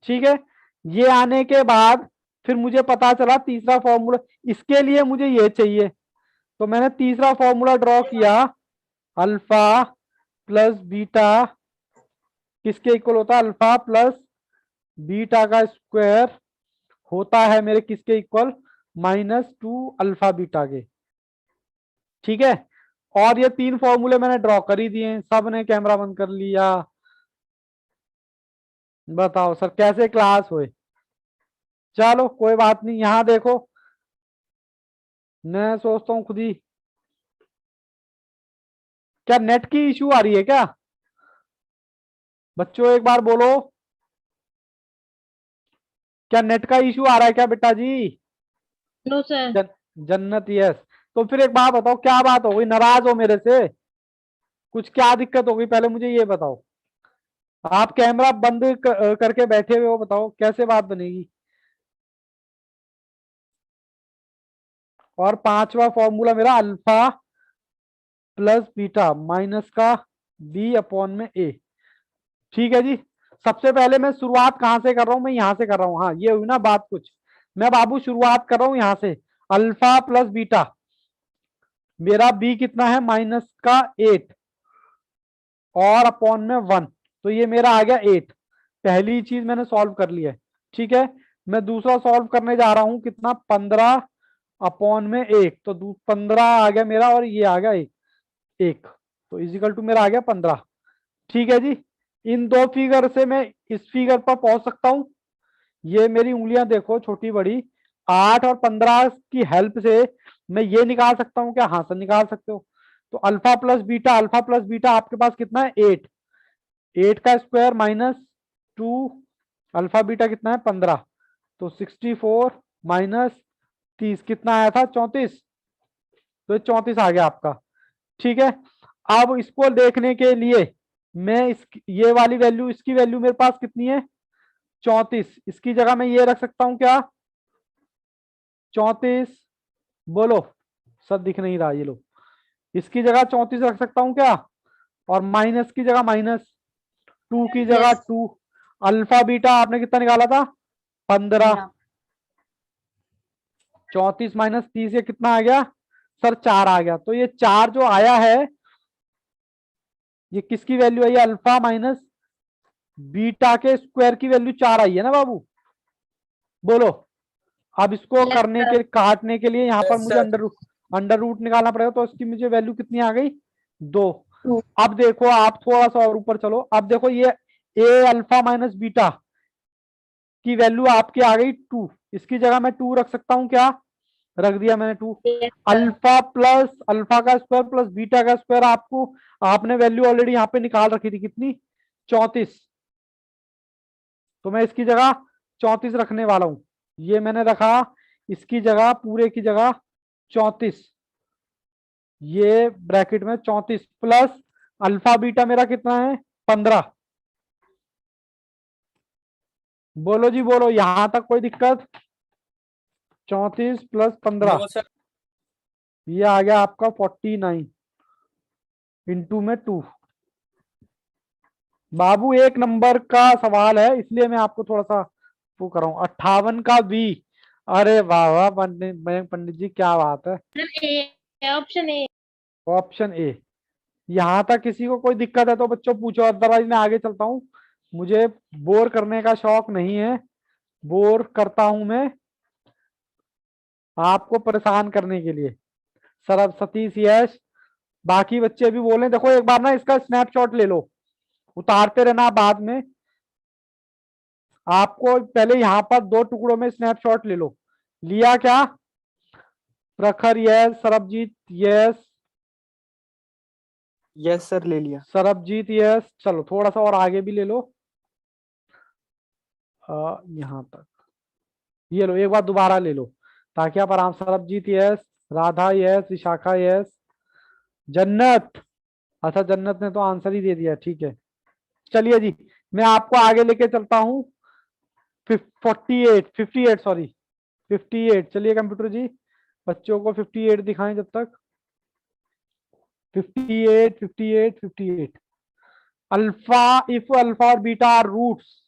ठीक है, ये आने के बाद फिर मुझे पता चला तीसरा फॉर्मूला, इसके लिए मुझे ये चाहिए, तो मैंने तीसरा फॉर्मूला ड्रॉ किया, अल्फा प्लस बीटा किसके इक्वल होता है, अल्फा प्लस बीटा का स्क्वायर होता है मेरे किसके इक्वल, -2 अल्फा बीटा के। ठीक है, और ये 3 फॉर्मूले मैंने ड्रॉ कर ही दिए, सब ने कैमरा बंद कर लिया। बताओ सर कैसे क्लास हुए? चलो कोई बात नहीं, यहां देखो मैं सोचता हूँ खुद ही, क्या नेट की इशू आ रही है क्या बच्चों? एक बार बोलो, क्या नेट का इशू आ रहा है क्या बेटा जी? No sir. जन्नत यस। तो फिर एक बात बताओ, क्या बात हो गई, नाराज हो मेरे से? कुछ क्या दिक्कत हो गई पहले मुझे ये बताओ। आप कैमरा बंद करके बैठे हुए हो, बताओ कैसे बात बनेगी? और पांचवा फॉर्मूला मेरा अल्फा प्लस बीटा माइनस का बी अपॉन में ए। ठीक है जी, सबसे पहले मैं शुरुआत कहां से कर रहा हूं, मैं यहां से कर रहा हूं। हाँ ये हुई ना बात कुछ, मैं बाबू शुरुआत कर रहा हूं यहां से, अल्फा प्लस बीटा, मेरा बी कितना है -8 और अपॉन में 1, तो ये मेरा आ गया 8। पहली चीज मैंने सॉल्व कर लिया है। ठीक है, मैं दूसरा सॉल्व करने जा रहा हूं, कितना, 15 अपॉन में 1, तो 15 आ गया मेरा और ये आ गया 1, तो इजिकल टू मेरा आ गया 15। ठीक है जी, इन दो फिगर से मैं इस फिगर पर पहुंच सकता हूं। ये मेरी उंगलियां देखो छोटी बड़ी, 8 और 15 की हेल्प से मैं ये निकाल सकता हूं क्या? हाँ सर निकाल सकते हो। तो alpha plus beta, alpha plus beta आपके पास कितना है 8, 8 का स्क्वायर -2 अल्फा बीटा कितना है 15, तो 64 -30 कितना आया था 34, तो 34 आ गया आपका। ठीक है, अब इसको देखने के लिए मैं इस ये वाली वैल्यू, इसकी वैल्यू मेरे पास कितनी है 34, इसकी जगह मैं ये रख सकता हूं क्या 34, बोलो सब दिख नहीं रहा, ये लो इसकी जगह 34 रख सकता हूं क्या, और माइनस की जगह -2 की जगह Yes. 2। अल्फा बीटा आपने कितना निकाला था 15, 34 -30 ये कितना आ गया सर 4 आ गया। तो ये 4 जो आया है ये किसकी वैल्यू आई है, अल्फा माइनस बीटा के स्क्वायर की वैल्यू 4 आई है ना बाबू। बोलो। अब इसको Yes, करने sir. के काटने के लिए यहाँ पर Yes, मुझे sir. अंडर रूट निकालना पड़ेगा, तो इसकी मुझे वैल्यू कितनी आ गई 2। Two. अब देखो आप थोड़ा सा और ऊपर चलो, अब देखो ये ए अल्फा माइनस बीटा की वैल्यू आपकी आ गई 2। इसकी जगह मैं 2 रख सकता हूं क्या? रख दिया मैंने 2। Yes, sir. Alpha plus alpha का स्क्वायर प्लस बीटा का स्क्वायर, आपको आपने वैल्यू ऑलरेडी यहाँ पे निकाल रखी थी, कितनी? 34। तो मैं इसकी जगह 34 रखने वाला हूं। ये मैंने रखा, इसकी जगह पूरे की जगह 34, ये ब्रैकेट में 34 प्लस अल्फा बीटा मेरा कितना है? 15। बोलो जी बोलो, यहां तक कोई दिक्कत? 34 प्लस 15, No, sir. ये आ गया आपका 49 इंटू में 2। बाबू एक नंबर का सवाल है, इसलिए मैं आपको थोड़ा सा वो कर रहा हूं। 58 का बी। अरे वाह वाह पंडित जी, क्या बात है। Option A. Option A. यहां तक किसी को कोई दिक्कत है तो बच्चों पूछो, अदरवाइज मैं आगे चलता हूं। मुझे बोर करने का शौक नहीं है, बोर करता हूं मैं आपको परेशान करने के लिए। सरब सतीश यश, बाकी बच्चे भी बोले। देखो एक बार ना इसका स्नैपशॉट ले लो, उतारते रहना बाद में। आपको पहले यहाँ पर 2 टुकड़ों में स्नैपशॉट ले लो। लिया क्या? प्रखर yes, Sarabjit yes, yes sir, ले लिया। सरबजीत यस। चलो थोड़ा सा और आगे भी ले लो, यहाँ तक। ये लो, एक बार दोबारा ले लो ताकि आप आराम। Sarabjit yes, Radha yes, Vishakha yes, जन्नत। अच्छा जन्नत ने तो आंसर ही दे दिया, ठीक है। चलिए जी, मैं आपको आगे लेके चलता हूँ। 58 सॉरी 58। चलिए कंप्यूटर जी, बच्चों को 58 दिखाएं जब तक। 58 अल्फा, इफ अल्फा और बीटा आर रूट्स,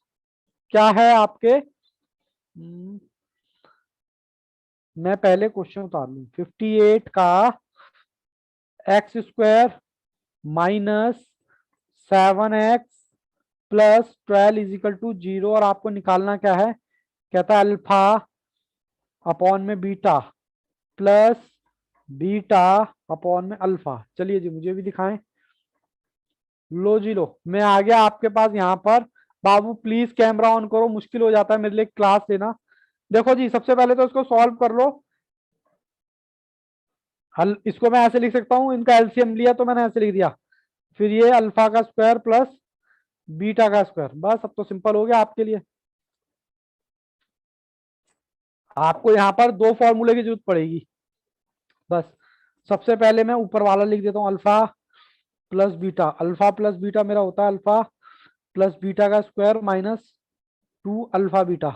क्या है आपके? मैं पहले क्वेश्चन उतार लूं। 58 का X square minus 7x plus 12 is equal to 0, और आपको निकालना क्या है? कहता है अल्फा अपॉन में बीटा प्लस बीटा अपॉन में अल्फा। चलिए जी, मुझे भी दिखाएं। लो जी लो, मैं आ गया आपके पास यहाँ पर। बाबू प्लीज कैमरा ऑन करो, मुश्किल हो जाता है मेरे लिए क्लास लेना। देखो जी, सबसे पहले तो इसको सॉल्व कर लो। हल इसको मैं ऐसे लिख सकता हूँ, इनका एलसीएम लिया तो मैंने ऐसे लिख दिया। फिर ये अल्फा का स्क्वायर प्लस बीटा का स्क्वायर। बस अब तो सिंपल हो गया आपके लिए। आपको यहाँ पर 2 फॉर्मूले की जरूरत पड़ेगी बस। सबसे पहले मैं ऊपर वाला लिख देता हूँ, alpha plus beta. Alpha plus beta मेरा होता है अल्फा प्लस बीटा का स्क्वायर माइनस 2 अल्फा बीटा,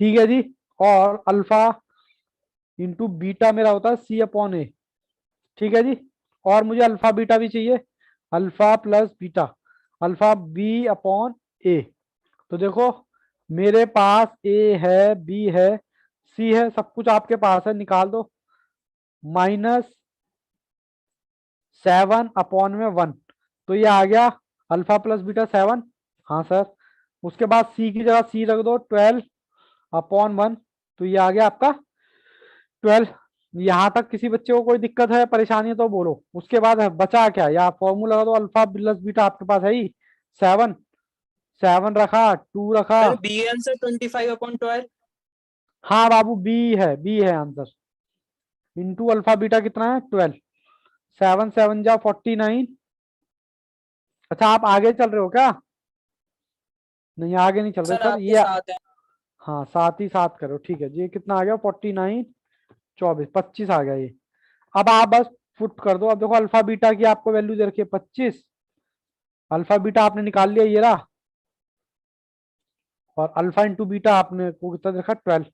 ठीक है जी। और अल्फा इंटू बीटा मेरा होता है सी अपॉन ए, ठीक है जी। और मुझे अल्फा बीटा भी चाहिए, alpha plus beta alpha B upon A. तो देखो मेरे पास ए है, बी है, सी है, सब कुछ आपके पास है, निकाल दो। माइनस 7 अपॉन में 1, तो ये आ गया अल्फा प्लस बीटा 7। हाँ सर। उसके बाद सी की जगह सी रख दो 12 अपॉन 1, तो ये आ गया आपका 12। यहां तक किसी बच्चे को कोई दिक्कत है, परेशानी है तो बोलो। उसके बाद बचा क्या? या फॉर्मूला लगा दो, अल्फा प्लस बीटा आपके पास है ही 7, 7 रखा, 2 रखा। Sir, B answer 25/12. हाँ बाबू, बी है आंसर। इंटू अल्फा बीटा कितना है? 12। 7 7 जा 49। अच्छा आप आगे चल रहे हो क्या? नहीं आगे नहीं चल रहे सर सर, आपके ये साथ है। हाँ साथ ही साथ करो, ठीक है जी। ये कितना आ गया? 49 24 25 आ गया ये। अब आप बस फुट कर दो। अब देखो अल्फा बीटा की आपको वैल्यू दे रखी है 25, अल्फा बीटा आपने निकाल लिया, ये रहा। और अल्फा इंटू बीटा आपने को कितना दे रखा? 12।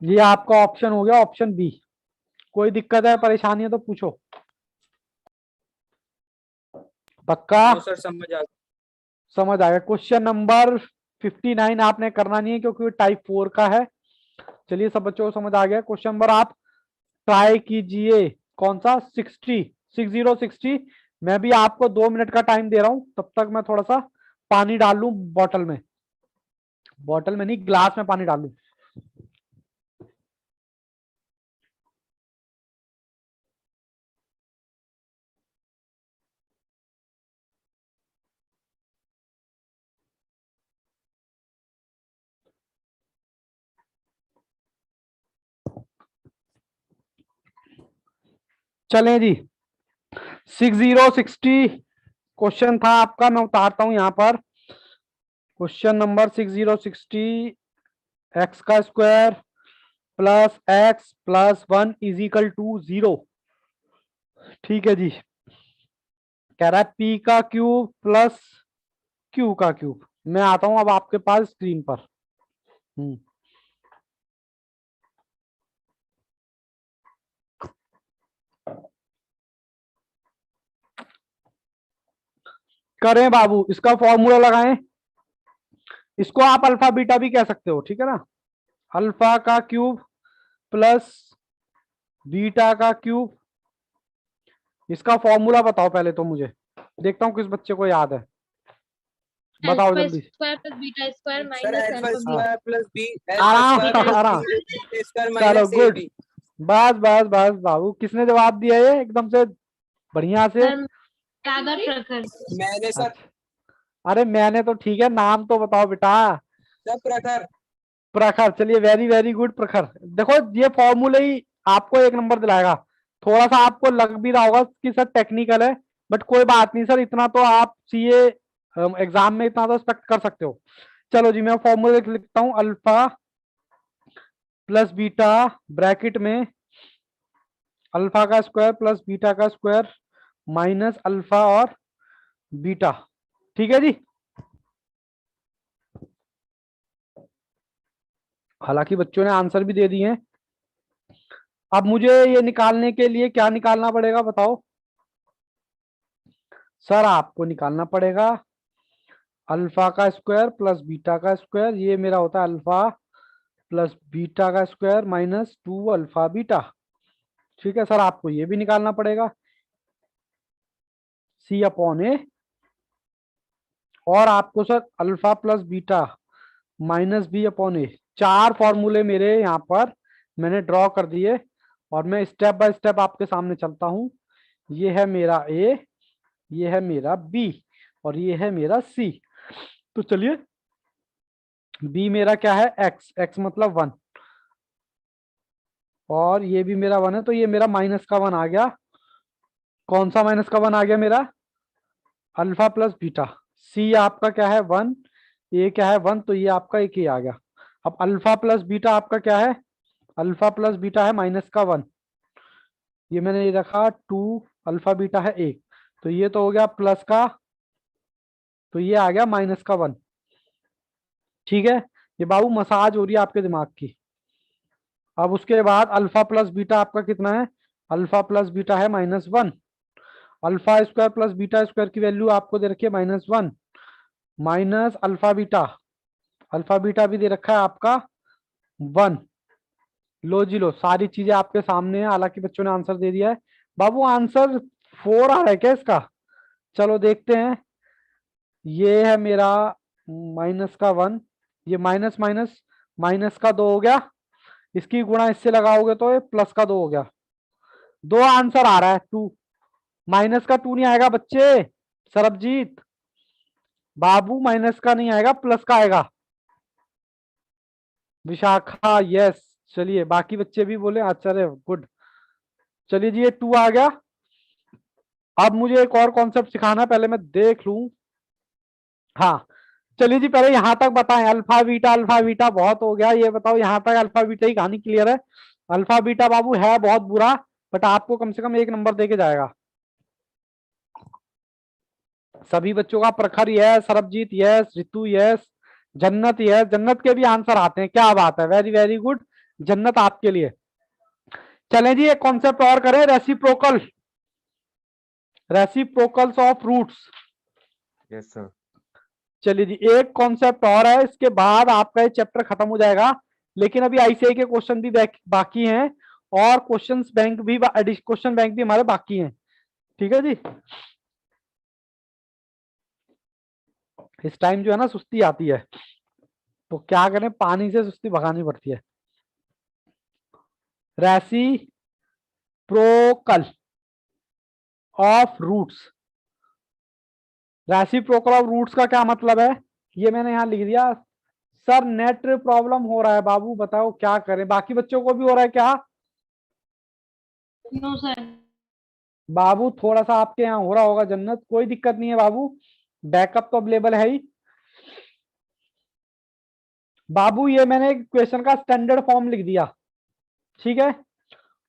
ये आपका ऑप्शन हो गया, ऑप्शन बी। कोई दिक्कत है, परेशानी है तो पूछो। पक्का? No, sir, समझ आ गया। समझ आ गया। क्वेश्चन नंबर 59 आपने करना नहीं है क्योंकि टाइप 4 का है। चलिए सब बच्चों को समझ आ गया। क्वेश्चन नंबर आप ट्राई कीजिए, कौन सा? 60 60। मैं भी आपको 2 मिनट का टाइम दे रहा हूं, तब तक मैं थोड़ा सा पानी डाल लूं बॉटल में, बॉटल में नहीं ग्लास में पानी डाल लूं। चलें जी, 6060 क्वेश्चन था आपका, मैं उतारता हूं यहां पर। क्वेश्चन नंबर 6060, एक्स का square plus x plus 1 is equal to 0। ठीक है जी, कह रहा है पी का क्यूब प्लस क्यू का क्यूब। मैं आता हूं अब आपके पास स्क्रीन पर। करें बाबू, इसका फॉर्मूला लगाएं। इसको आप अल्फा बीटा भी कह सकते हो, ठीक है ना। अल्फा का क्यूब प्लस बीटा का क्यूब, इसका फॉर्मूला बताओ पहले तो मुझे, देखता हूं किस बच्चे को याद है, बताओ अल्फा जल्दी। Square plus beta square sir minus alpha alpha square plus B आराम अल्फा स्क्वायर आराम, प्लस स्क्वायर चलो माइनस गुड, AB। बस बस बस बाबू, किसने जवाब दिया ये एकदम से बढ़िया से? सर सागर प्रखर। मैंने सर अच्छा, अरे मैंने तो ठीक है, नाम तो बताओ बेटा। सब प्रखर। प्रखर, चलिए वेरी वेरी गुड प्रखर। देखो ये फॉर्मूले ही आपको एक नंबर दिलाएगा। थोड़ा सा आपको लग भी रहा होगा कि सर टेक्निकल है, बट कोई बात नहीं सर, इतना तो आप सीए एग्जाम में इतना तो एक्सपेक्ट कर सकते हो। चलो जी, मैं फॉर्मूले लिखता हूं, अल्फा प्लस बीटा ब्रैकेट में अल्फा का स्क्वायर प्लस बीटा का स्क्वायर माइनस अल्फा और बीटा। ठीक है जी, हालांकि बच्चों ने आंसर भी दे दिए हैं। अब मुझे ये निकालने के लिए क्या निकालना पड़ेगा बताओ? सर आपको निकालना पड़ेगा अल्फा का स्क्वायर प्लस बीटा का स्क्वायर, ये मेरा होता है अल्फा प्लस बीटा का स्क्वायर माइनस 2 अल्फा बीटा। ठीक है सर, आपको ये भी निकालना पड़ेगा सी अपॉन ए, और आपको sir alpha plus beta minus B upon A. चार फॉर्मूले मेरे यहाँ पर मैंने ड्रॉ कर दिए, और मैं स्टेप बाय स्टेप आपके सामने चलता हूं। ये है मेरा ए, ये है मेरा बी, और ये है मेरा सी। तो चलिए, बी मेरा क्या है, एक्स, एक्स मतलब 1, और ये भी मेरा 1 है, तो ये मेरा माइनस का 1 आ गया। कौन सा माइनस का 1 आ गया मेरा? Alpha plus beta. सी आपका क्या है 1, ए क्या है 1, तो ये आपका एक ही आ गया। अब अल्फा प्लस बीटा आपका क्या है? अल्फा प्लस बीटा है माइनस का 1, ये मैंने ये रखा 2, अल्फा बीटा है 1, तो ये तो हो गया प्लस का, तो ये आ गया माइनस का 1। ठीक है, ये बाबू मसाज हो रही है आपके दिमाग की। अब उसके बाद अल्फा प्लस बीटा आपका कितना है? अल्फा प्लस बीटा है -1। Alpha square plus beta square की वैल्यू आपको दे रखी है -1 minus alpha beta, alpha beta भी दे रखा है आपका 1। लो जी लो, सारी चीजें आपके सामने है, हालांकि बच्चों ने आंसर दे दिया है। बाबू आंसर 4 आ रहा है क्या इसका? चलो देखते हैं। ये है मेरा माइनस का 1, ये माइनस माइनस माइनस का 2 हो गया, इसकी गुणा इससे लगाओगे तो ये प्लस का 2 हो गया। 2 आंसर आ रहा है, 2। माइनस का 2 नहीं आएगा बच्चे, सरबजीत बाबू, माइनस का नहीं आएगा, प्लस का आएगा। विशाखा यस, चलिए बाकी बच्चे भी बोले आचार्य गुड। चलिए जी, ये 2 आ गया। अब मुझे एक और कॉन्सेप्ट सिखाना, पहले मैं देख लूं। हाँ, चलिए जी, पहले यहां तक बताएं, अल्फा बीटा बहुत हो गया, ये बताओ यहां तक अल्फा बीटा की कहानी क्लियर है? अल्फा बीटा बाबू है बहुत बुरा, बट आपको कम से कम 1 नंबर देके जाएगा। सभी बच्चों का प्रखर yes, Sarabjit yes, Ritu yes, जन्नत यस, जन्नत के भी आंसर आते हैं, क्या बात है, वेरी वेरी गुड जन्नत आपके लिए। चलें जी, एक कॉन्सेप्ट और करें, reciprocal, reciprocals of roots. Yes sir. चलिए जी, एक कॉन्सेप्ट और है, इसके बाद आपका ये चैप्टर खत्म हो जाएगा। लेकिन अभी आईसीआई के क्वेश्चन भी बाकी हैं, और क्वेश्चन बैंक भी हमारे बाकी हैं। ठीक है जी, इस टाइम जो है ना सुस्ती आती है, तो क्या करें, पानी से सुस्ती भगानी पड़ती है। Reciprocal of roots, reciprocal of roots का क्या मतलब है, ये मैंने यहाँ लिख दिया। सर नेट प्रॉब्लम हो रहा है बाबू, बताओ क्या करें, बाकी बच्चों को भी हो रहा है क्या? No sir. बाबू थोड़ा सा आपके यहाँ हो रहा होगा जन्नत, कोई दिक्कत नहीं है बाबू, बैकअप तो अवेलेबल है ही। बाबू ये मैंने क्वेश्चन का स्टैंडर्ड फॉर्म लिख दिया, ठीक है।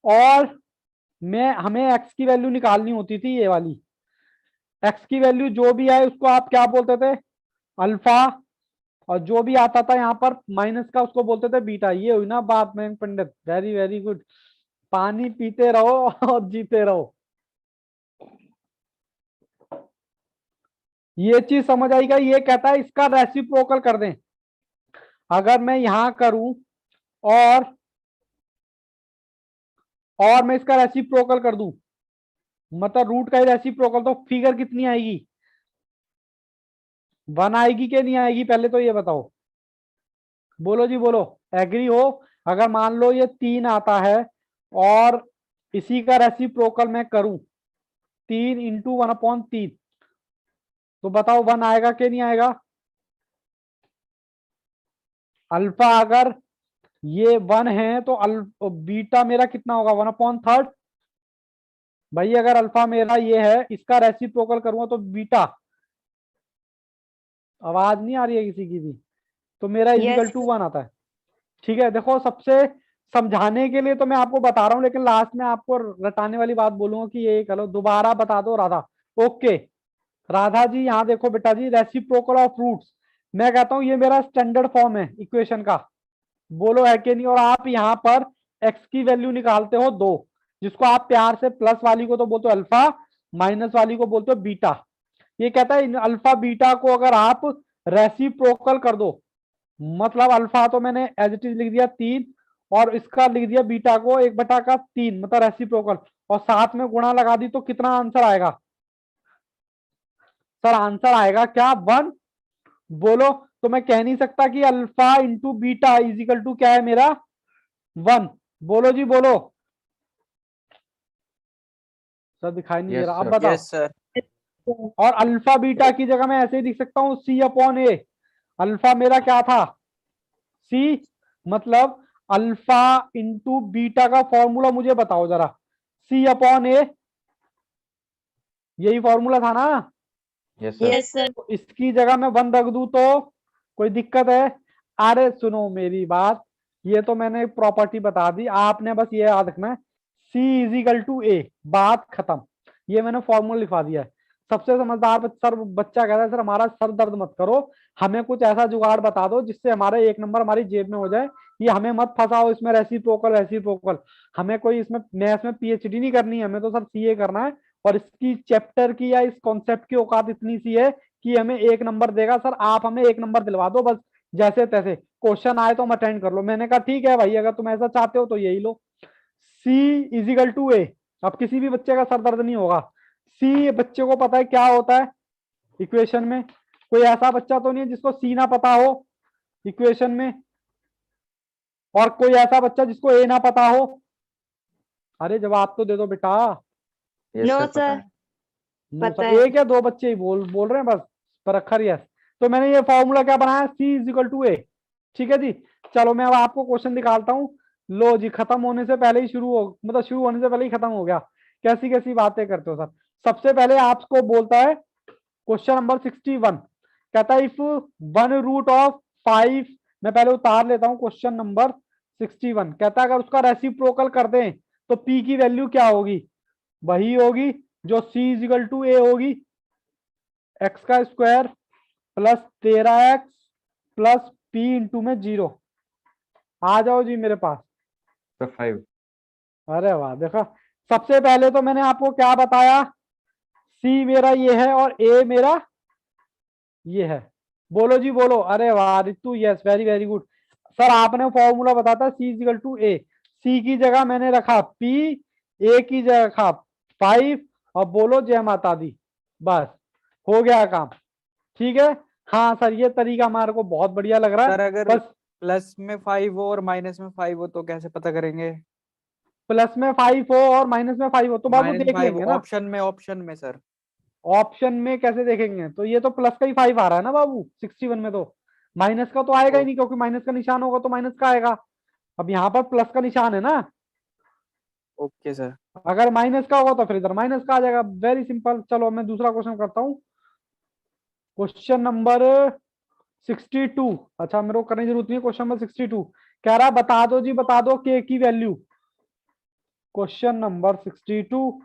और हमें एक्स की वैल्यू निकालनी होती थी, ये वाली एक्स की वैल्यू जो भी आए उसको आप क्या बोलते थे, अल्फा, और जो भी आता था यहाँ पर माइनस का उसको बोलते थे बीटा। ये हुई ना बात में पंडित, वेरी वेरी गुड। पानी पीते रहो और जीते रहो, ये चीज समझ आएगा। ये कहता है इसका रेसिप्रोकल कर दें, अगर मैं यहां करूं और मैं इसका रेसिप्रोकल कर दूं, मतलब रूट का ही रेसिप्रोकल, तो फिगर कितनी आएगी, 1 आएगी कि नहीं आएगी, पहले तो ये बताओ, बोलो जी बोलो, एग्री हो? अगर मान लो ये 3 आता है और इसी का रेसिप्रोकल मैं करूं, 3 इंटू 1/3, तो बताओ 1 आएगा कि नहीं आएगा? अल्फा अगर ये 1 है तो बीटा मेरा कितना होगा, 1/3। भाई अगर अल्फा मेरा ये है, इसका रेसिप्रोकल करूंगा तो बीटा, आवाज नहीं आ रही है किसी की भी, तो मेरा इजिकल टू 1 आता है। ठीक है, देखो सबसे समझाने के लिए तो मैं आपको बता रहा हूं, लेकिन लास्ट में आपको रटाने वाली बात बोलूंगा कि ये करो, दोबारा बता दो राधा। ओके राधा जी, यहाँ देखो बेटा जी, रेसिप्रोकल ऑफ रूट्स, मैं कहता हूं ये मेरा स्टैंडर्ड फॉर्म है इक्वेशन का, बोलो है कि नहीं? और आप यहाँ पर एक्स की वैल्यू निकालते हो 2, जिसको आप प्यार से प्लस वाली को तो बोलते हो अल्फा, माइनस वाली को बोलते हो बीटा। ये कहता है इन अल्फा बीटा को अगर आप रेसिप्रोकल कर दो, मतलब अल्फा तो मैंने एज इट इज लिख दिया 3, और इसका लिख दिया बीटा को 1/3, मतलब रेसिप्रोकल, और साथ में गुणा लगा दी, तो कितना आंसर आएगा? सर आंसर आएगा क्या, 1? बोलो, तो मैं कह नहीं सकता कि alpha into beta is equal to क्या है मेरा, 1। बोलो जी बोलो। सर दिखाई नहीं दे Yes, रहा, अब sir. बताओ। Yes sir. और अल्फा बीटा की जगह मैं ऐसे ही लिख सकता हूँ C/A। अल्फा मेरा क्या था, C, मतलब अल्फा इंटू बीटा का फॉर्मूला मुझे बताओ जरा, C/A, यही फॉर्मूला था ना? Yes, sir. सर। तो इसकी जगह मैं 1 रख दूं तो कोई दिक्कत है? अरे सुनो मेरी बात, ये तो मैंने प्रॉपर्टी बता दी, आपने बस ये याद रखना है, C=A, बात खत्म। ये मैंने फॉर्मूला लिखवा दिया है। सबसे समझदार बच्चा कहता है सर हमारा सर दर्द मत करो, हमें कुछ ऐसा जुगाड़ बता दो जिससे हमारा 1 नंबर हमारी जेब में हो जाए, ये हमें मत फंसाओ इसमें रेसिप्रोकल रेसिप्रोकल। हमें कोई इसमें मैथ्स में PhD नहीं करनी है, हमें तो सर CA करना है, और इसकी चैप्टर की या इस कॉन्सेप्ट की औकात इतनी सी है कि हमें 1 नंबर देगा। सर आप हमें 1 नंबर दिलवा दो बस, जैसे तैसे क्वेश्चन आए तो हम अटेंड कर लो। मैंने कहा ठीक है भाई, अगर तुम ऐसा चाहते हो तो यही लो, C=A। अब किसी भी बच्चे का सर दर्द नहीं होगा। C बच्चे को पता है क्या होता है इक्वेशन में, कोई ऐसा बच्चा तो नहीं है जिसको C ना पता हो इक्वेशन में, और कोई ऐसा बच्चा जिसको A ना पता हो? अरे जवाब तो दे दो बेटा। Yes, no sir. पता सर है. पता सर है। 1 या 2 बच्चे ही बोल रहे हैं बस पर अक्षर यस। तो मैंने ये फॉर्मूला क्या बनाया, C=A। ठीक है जी, चलो मैं अब आपको क्वेश्चन निकालता हूँ। लो जी, खत्म होने से पहले ही शुरू हो, मतलब शुरू होने से पहले ही खत्म हो गया। कैसी कैसी बातें करते हो सर। सबसे पहले आपको बोलता है क्वेश्चन नंबर 61, कहता है इफ 1√5, मैं पहले उतार लेता हूँ क्वेश्चन नंबर 61, कहता है अगर उसका रेसिप्रोकल कर दें तो P की वैल्यू क्या होगी, वही होगी जो C=A होगी, x का square plus 13x plus P into में 0। आ जाओ जी मेरे पास। Sir, 5. अरे वाह, देखो सबसे पहले तो मैंने आपको क्या बताया, C मेरा ये है और A मेरा ये है। बोलो जी बोलो। अरे वाह Ritu, yes very very good. Sir आपने फॉर्मूला बताता C=A, C की जगह मैंने रखा P, A की जगह रखा 5, और बोलो जय माता दी, बस हो गया काम। ठीक है, हाँ सर, ये तरीका हमारे को बहुत बढ़िया लग रहा सर है। अगर बस प्लस में 5 हो और माइनस में 5 हो तो कैसे पता करेंगे? प्लस में 5 हो और माइनस में 5 हो तो बाबू माइनस देख 5 लेंगे ना। ऑप्शन में सर। ऑप्शन में कैसे देखेंगे? तो ये तो प्लस का ही 5 आ रहा है ना बाबू 61 में, तो माइनस का तो आएगा ही ओ- नहीं, क्योंकि माइनस का निशान होगा तो माइनस का आएगा। अब यहाँ पर प्लस का निशान है ना, ओके सर। अगर माइनस का होगा तो फिर इधर माइनस का आ जाएगा। Very simple. चलो मैं दूसरा क्वेश्चन करता हूँ। Question number 62। अच्छा, मेरे को करने की जरूरत नहीं है। क्वेश्चन नंबर 62 कह रहा है बता दो जी, बता दो के की वैल्यू। Question number 62।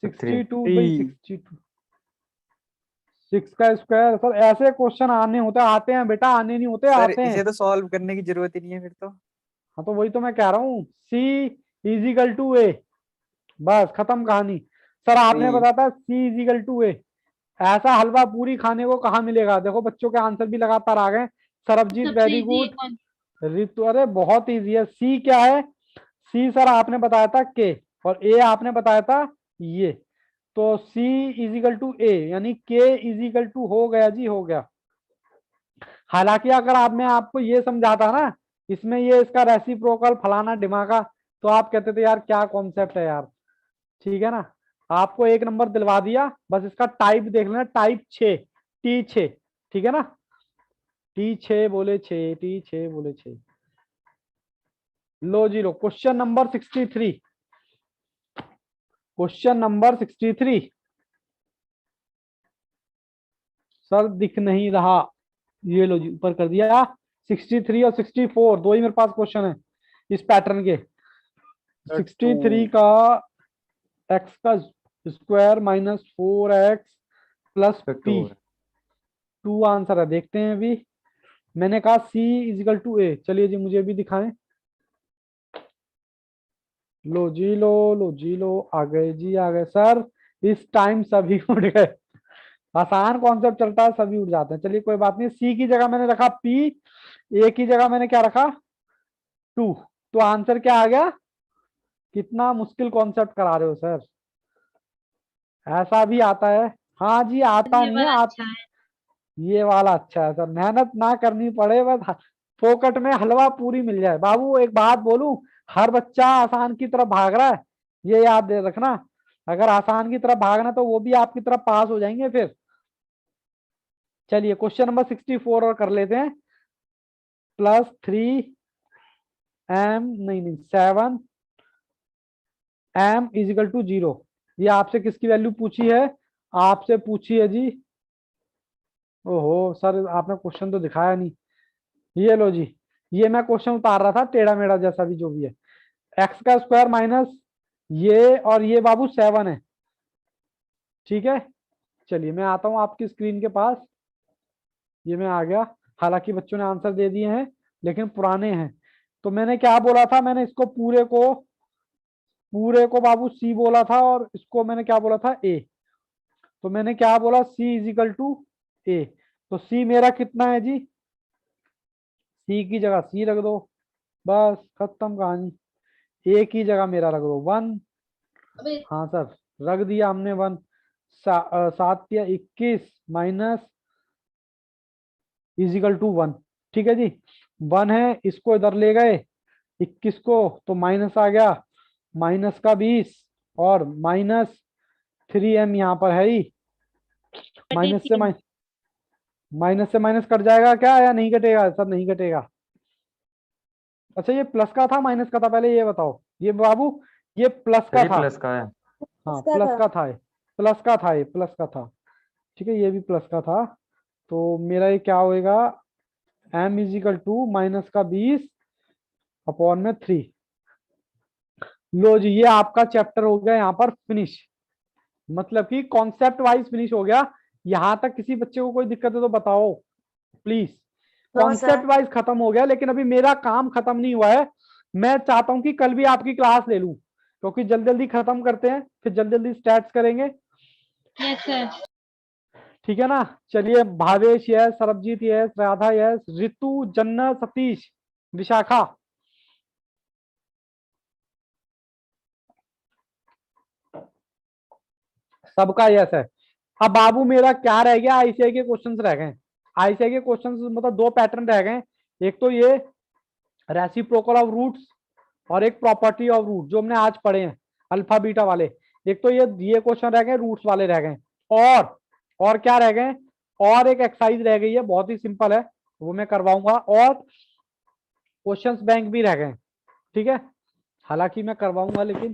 62 बाई 3। 62, 6 का स्क्वायर। सर ऐसे क्वेश्चन आने होते आते हैं बेटा, आने नहीं होते, सर आते हैं। इसे तो सॉल्व करने की जरूरत ही नहीं है फिर तो। हाँ तो वही तो मैं कह रहा हूँ, सी इजिकल टू ए, बस खत्म कहानी। सर आपने थ्री। बताया था सी इजिकल टू ए। ऐसा हलवा पूरी खाने को कहाँ मिलेगा? देखो बच्चों के आंसर भी लगातार आ गए। सरबजीत सबसे वेरी इजी है गुड। कौन? रितु अरे बहुत इजी है। सी क्या है? सी सर आपने बताया था के, और ए आपने बताया था ये। तो सी इजिकल टू ए यानी के इजिकल टू हो गया जी, हो गया। हालांकि अगर आप मैं आपको ये समझाता ना, इसमें ये इसका रेसिप्रोकल फलाना ढिमाका, तो आप कहते थे यार क्या कॉन्सेप्ट है यार। ठीक है ना, आपको एक नंबर दिलवा दिया। बस इसका टाइप देख लेना, टाइप 6, T6। ठीक है ना, T6 बोले 6, T6 बोले 6। लो जी लो, question number 63। Question number 63 sir दिख नहीं रहा। ये लो जी, ऊपर कर दिया। 63 और 64 दो ही मेरे पास क्वेश्चन है इस पैटर्न के। सर 63 2। का एक्स का स्क्वायर माइनस 4x प्लस फिर पी, 2 है। 2 आंसर है। देखते हैं अभी। मैंने कहा सी इजिकल टू ए। चलिए जी, मुझे भी दिखाएं। लो जी लो जी लो, आ गए जी आ गए सर। इस टाइम सभी उठ गए। आसान कॉन्सेप्ट चलता है, सभी उठ जाते हैं। चलिए कोई बात नहीं। सी की जगह मैंने रखा पी, ए की जगह मैंने क्या रखा 2। तो आंसर क्या आ गया? कितना मुश्किल कॉन्सेप्ट करा रहे हो सर, ऐसा भी आता है? हाँ जी, आता ये नहीं है वाला अच्छा है। ये वाला अच्छा है सर, मेहनत ना करनी पड़े, बस फोकट में हलवा पूरी मिल जाए। बाबू एक बात बोलूं, हर बच्चा आसान की तरफ भाग रहा है, ये याद दे रखना। अगर आसान की तरफ भागना तो वो भी आपकी तरफ पास हो जाएंगे फिर। चलिए क्वेश्चन नंबर 64 और कर लेते हैं। +3m, नहीं नहीं 7m इजिकल टू 0। ये आपसे किसकी वैल्यू पूछी है? आपसे पूछी है जी। ओहो सर, आपने क्वेश्चन तो दिखाया नहीं। ये लो जी, ये मैं क्वेश्चन उतार रहा था टेढ़ा मेढ़ा जैसा भी जो भी है। एक्स का स्क्वायर माइनस ये और ये बाबू 7 है। ठीक है, चलिए मैं आता हूं आपकी स्क्रीन के पास। ये मैं आ गया। हालांकि बच्चों ने आंसर दे दिए हैं लेकिन पुराने हैं। तो मैंने क्या बोला था? मैंने इसको पूरे को बाबू सी बोला था, और इसको मैंने क्या बोला था? ए। तो मैंने क्या बोला? सी इजिकल टू ए। तो सी मेरा कितना है जी? सी की जगह सी रख दो, बस खत्म कहानी। ए की जगह मेरा रख दो 1। अबे हाँ सर, रख दिया हमने 1। 7 या 21 माइनस इजिकल टू 1। ठीक है जी, 1 है, इसको इधर ले गए 21 को, तो माइनस आ गया, माइनस का 20, और -3m यहाँ पर है ही। माइनस से 33। माइनस से माइनस कट जाएगा क्या, या नहीं कटेगा? सर नहीं कटेगा। अच्छा, ये प्लस का था माइनस का था? पहले ये बताओ ये बाबू, ये प्लस का 3 था। प्लस का है। हाँ प्लस का था ये, प्लस का था ये, प्लस का था। ठीक है, ये भी प्लस का था। तो मेरा ये क्या होएगा? m इजिकल टू माइनस का 20 अपॉन में 3। लो जी, ये आपका चैप्टर हो गया यहाँ पर फिनिश। मतलब कि कॉन्सेप्ट वाइज फिनिश हो गया। यहाँ तक किसी बच्चे को कोई दिक्कत है तो बताओ प्लीज। कॉन्सेप्ट वाइज खत्म हो गया, लेकिन अभी मेरा काम खत्म नहीं हुआ है। मैं चाहता हूं कि कल भी आपकी क्लास ले लूं, क्योंकि जल्दी जल्दी खत्म करते हैं, फिर जल्दी जल्दी स्टार्ट करेंगे। Yes sir. ठीक है ना? चलिए, Bhavesh yes, Sarabjit yes, Radha yes, Ritu, जन्नत, सतीश, विशाखा। सबका यस है। अब बाबू मेरा क्या रह गया? आईसीआई के क्वेश्चंस रह गए। आईसीआई के क्वेश्चन मतलब दो पैटर्न रह गए, एक तो ये रेसिप्रोकल ऑफ रूट्स और एक प्रॉपर्टी ऑफ रूट जो हमने आज पढ़े हैं अल्फा बीटा वाले। एक तो ये क्वेश्चन रह गए, रूट्स वाले रह गए, और क्या रह गए, और एक एक्सरसाइज रह गई है, बहुत ही सिंपल है, वो मैं करवाऊंगा, और क्वेश्चंस बैंक भी रह गए। ठीक है, हालांकि मैं करवाऊंगा लेकिन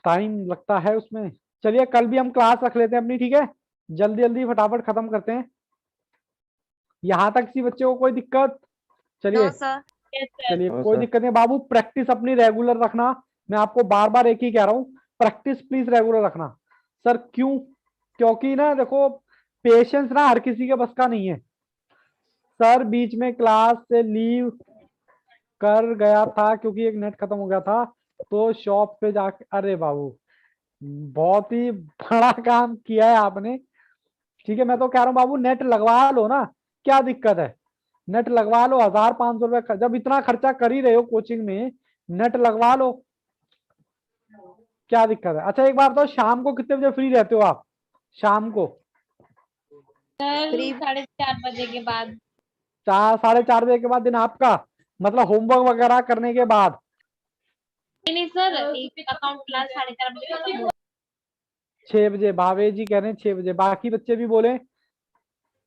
टाइम लगता है उसमें। चलिए कल भी हम क्लास रख लेते हैं अपनी, ठीक है, जल्दी जल्दी फटाफट खत्म करते हैं। यहां तक किसी बच्चे को कोई दिक्कत? चलिए Yes, sir. चलिए हाँ, कोई सर। दिक्कत नहीं बाबू, प्रैक्टिस अपनी रेगुलर रखना। मैं आपको बार बार एक ही कह रहा हूँ, प्रैक्टिस प्लीज रेगुलर रखना। सर क्यों? क्योंकि ना देखो, पेशेंस ना हर किसी के बस का नहीं है। सर बीच में क्लास से लीव कर गया था क्योंकि एक नेट खत्म हो गया था, तो शॉप पे जाके, अरे बाबू बहुत ही बड़ा काम किया है आपने। ठीक है, मैं तो कह रहा हूँ बाबू नेट लगवा लो ना, क्या दिक्कत है, नेट लगवा लो, 1500 रुपए, जब इतना खर्चा कर ही रहे हो कोचिंग में, नेट लगवा लो, क्या दिक्कत है। अच्छा एक बार तो शाम को कितने बजे फ्री रहते हो आप? शाम को सर 4:30 बजे के बाद। 4 साढ़े 4 बजे के बाद दिन आपका, मतलब होमवर्क वगैरह करने के बाद? नहीं सर, एक अकाउंट क्लास 4:30 बजे खत्म हो। 6 बजे भावेश जी कह रहे हैं 6 बजे, बाकी बच्चे भी बोले,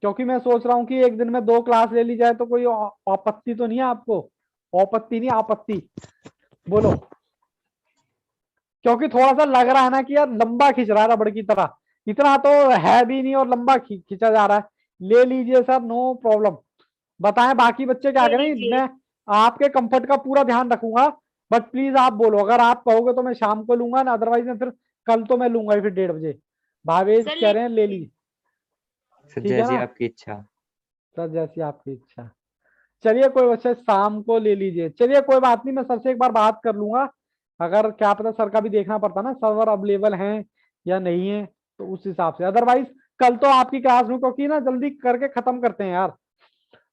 क्योंकि मैं सोच रहा हूँ कि एक दिन में 2 क्लास ले ली जाए, तो कोई आपत्ति तो नहीं है आपको? आपत्ति नहीं, आपत्ति बोलो, क्योंकि थोड़ा सा लग रहा है ना कि यार लंबा खींच रहा है रबड़ की तरह, इतना तो है भी नहीं और लंबा खींचा जा रहा है। ले लीजिए सर, नो प्रॉब्लम। बताएं बाकी बच्चे क्या करें, मैं आपके कंफर्ट का पूरा ध्यान रखूंगा, बट प्लीज आप बोलो, अगर आप कहोगे तो मैं शाम को लूंगा ना, अदरवाइज मैं फिर कल तो मैं लूंगा ही फिर 1:30 बजे। भावेश कह रहे हैं ले ली, सर ठीक है जैसी ना, आपकी इच्छा। सर जैसी आपकी इच्छा। चलिए कोई बच्चे शाम को ले लीजिए, चलिए कोई बात नहीं, मैं सर से एक बार बात कर लूंगा, अगर क्या पता सर का भी देखना पड़ता ना, सर्वर अवेलेबल हैं या नहीं है, तो उस हिसाब से, अदरवाइज कल तो आपकी क्लास में, क्योंकि ना जल्दी करके खत्म करते हैं यार।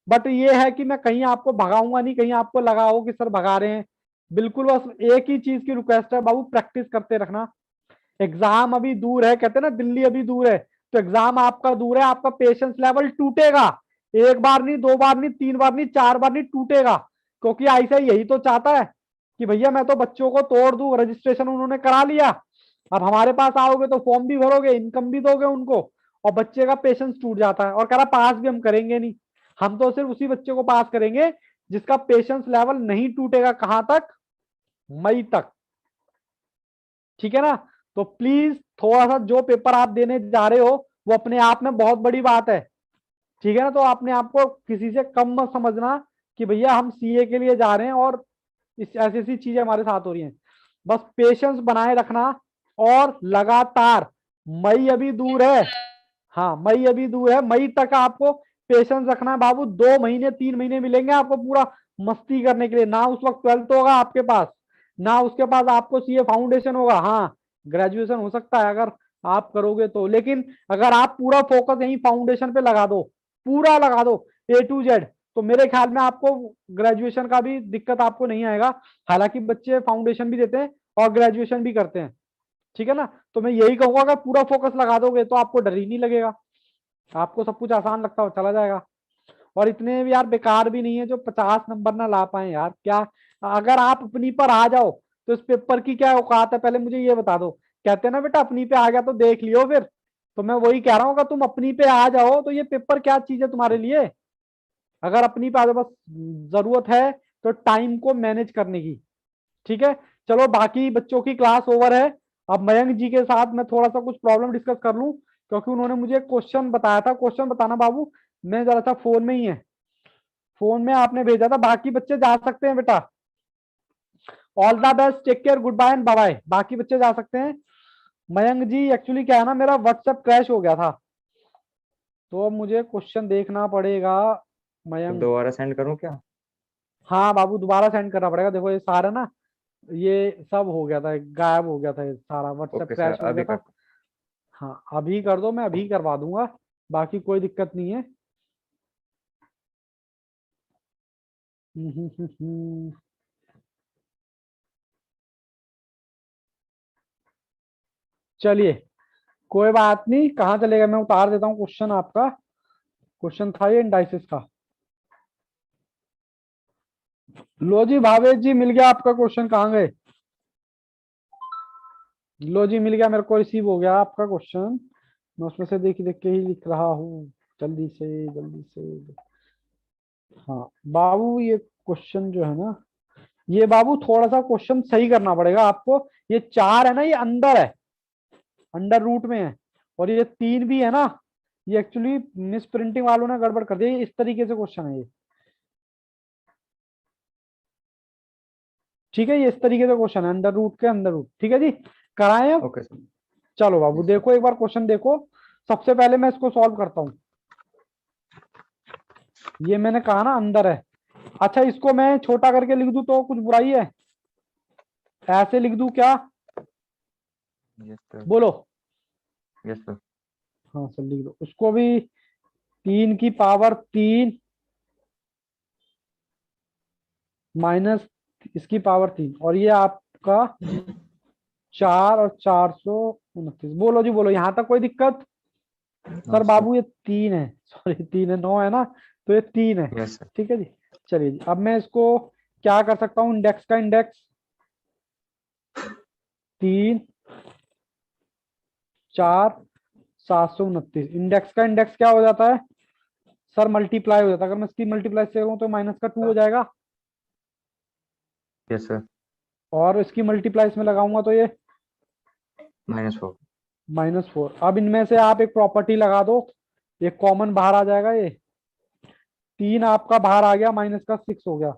बट ये है कि मैं कहीं आपको भगाऊंगा नहीं, कहीं आपको लगा हो कि सर भगा रहे हैं, बिल्कुल, बस एक ही चीज की रिक्वेस्ट है बाबू, प्रैक्टिस करते रखना। एग्जाम अभी दूर है, कहते हैं ना दिल्ली अभी दूर है, तो एग्जाम आपका दूर है, आपका पेशेंस लेवल टूटेगा, एक बार नहीं, 2 बार नहीं, 3 बार नहीं, 4 बार नहीं, टूटेगा, क्योंकि ऐसा यही तो चाहता है कि भैया मैं तो बच्चों को तोड़ दूं, रजिस्ट्रेशन उन्होंने करा लिया, अब हमारे पास आओगे तो फॉर्म भी भरोगे, इनकम भी दोगे उनको, और बच्चे का पेशेंस टूट जाता है और कह रहा पास भी हम करेंगे नहीं। हम तो सिर्फ उसी बच्चे को पास करेंगे जिसका पेशेंस लेवल नहीं टूटेगा, कहां तक? मई तक, ठीक है ना। तो प्लीज थोड़ा सा, जो पेपर आप देने जा रहे हो वो अपने आप में बहुत बड़ी बात है, ठीक है ना, तो अपने आप को किसी से कम मत समझना कि भैया हम सीए के लिए जा रहे हैं और इस ऐसी ऐसी चीजें हमारे साथ हो रही हैं। बस पेशेंस बनाए रखना, और लगातार, मई अभी दूर है, हाँ मई अभी दूर है, मई तक आपको पेशेंस रखना है बाबू, 2 महीने 3 महीने मिलेंगे आपको पूरा मस्ती करने के लिए, ना उस वक्त 12th होगा आपके पास, ना उसके पास आपको सीए फाउंडेशन होगा, हाँ ग्रेजुएशन हो सकता है अगर आप करोगे तो, लेकिन अगर आप पूरा फोकस यही फाउंडेशन पे लगा दो, पूरा लगा दो A to Z, तो मेरे ख्याल में आपको ग्रेजुएशन का भी दिक्कत आपको नहीं आएगा। हालांकि बच्चे फाउंडेशन भी देते हैं और ग्रेजुएशन भी करते हैं, ठीक है ना, तो मैं यही कहूंगा अगर पूरा फोकस लगा दोगे तो आपको डर ही नहीं लगेगा, आपको सब कुछ आसान लगता हो चला जाएगा। और इतने भी यार बेकार भी नहीं है जो 50 नंबर ना ला पाए यार, क्या, अगर आप अपनी पर आ जाओ तो इस पेपर की क्या औकात है, पहले मुझे ये बता दो। कहते हैं ना बेटा अपनी पे आ गया तो देख लियो फिर, तो मैं वही कह रहा हूँ, अगर तुम अपनी पे आ जाओ तो ये पेपर क्या चीज है तुम्हारे लिए, अगर अपनी पे आ जाओ, बस जरूरत है तो टाइम को मैनेज करने की, ठीक है। चलो बाकी बच्चों की क्लास ओवर है, अब मयंक जी के साथ मैं थोड़ा सा कुछ प्रॉब्लम डिस्कस कर लूं, क्योंकि उन्होंने मुझे क्वेश्चन बताया था, क्वेश्चन बताना बाबू, मैं जरा सा फोन में ही है, फोन में आपने भेजा था, बाकी बच्चे जा सकते हैं बेटा, all the best, take care, good bye and bye bye, बाकी बच्चे जा सकते हैं। मयंक जी एक्चुअली क्या है ना, मेरा व्हाट्सएप क्रैश हो गया था, तो अब मुझे क्वेश्चन देखना पड़ेगा। मयंक, दोबारा सेंड करूं क्या? हाँ बाबू दोबारा सेंड करना पड़ेगा, देखो ये सारा ना, ये सब हो गया था, गायब हो गया था, ये सारा व्हाट्सएप ओके सर, क्रैश हो गया अभी था। कर। हाँ अभी कर दो, मैं अभी करवा दूंगा, बाकी कोई दिक्कत नहीं है। चलिए कोई बात नहीं, कहाँ चलेगा, मैं उतार देता हूँ क्वेश्चन आपका, क्वेश्चन था ये इंडाइसिस का। लो जी भावेश जी, मिल गया आपका क्वेश्चन, कहाँ गए? लो जी मिल गया, मेरे को रिसीव हो गया आपका क्वेश्चन। मैं उसमें से देख देख के ही लिख रहा हूँ, जल्दी से जल्दी से। हाँ बाबू, ये क्वेश्चन जो है ना, ये बाबू थोड़ा सा क्वेश्चन सही करना पड़ेगा आपको। ये 4 है ना, ये अंदर है, अंडर रूट में है, और ये 3 भी है ना, ये एक्चुअली मिस प्रिंटिंग वालों ने गड़बड़ कर दिया। ये इस तरीके से क्वेश्चन है ये, ठीक है, ये इस तरीके से क्वेश्चन है, अंडर रूट के अंदर रूट। ठीक है जी, कराएं अब? Okay sir. चलो बाबू देखो एक बार क्वेश्चन देखो। सबसे पहले मैं इसको सॉल्व करता हूँ। ये मैंने कहा ना अंदर है। अच्छा, इसको मैं छोटा करके लिख दूं तो कुछ बुराई है? ऐसे लिख दूं क्या? Yes sir. बोलो। Yes sir. हाँ सर लिख दो उसको भी। 3 की पावर 3 माइनस इसकी पावर 3, और ये आपका 4 और 429। बोलो जी बोलो, यहाँ तक कोई दिक्कत? सर बाबू ये 3 है, सॉरी 3 है, 9 है ना, तो ये 3 है। Yes sir. ठीक है जी, चलिए जी, अब मैं इसको क्या कर सकता हूँ? इंडेक्स का इंडेक्स 3 4 729। इंडेक्स का इंडेक्स क्या हो जाता है सर? मल्टीप्लाई हो जाता है। अगर मैं इसकी मल्टीप्लाई से करूँ तो माइनस का 2 हो जाएगा, यस सर। और इसकी मल्टीप्लाई इसमें लगाऊंगा तो ये -4। -4। अब इनमें से आप एक प्रॉपर्टी लगा दो, एक कॉमन बाहर आ जाएगा, ये 3 आपका बाहर आ गया, माइनस का 6 हो गया।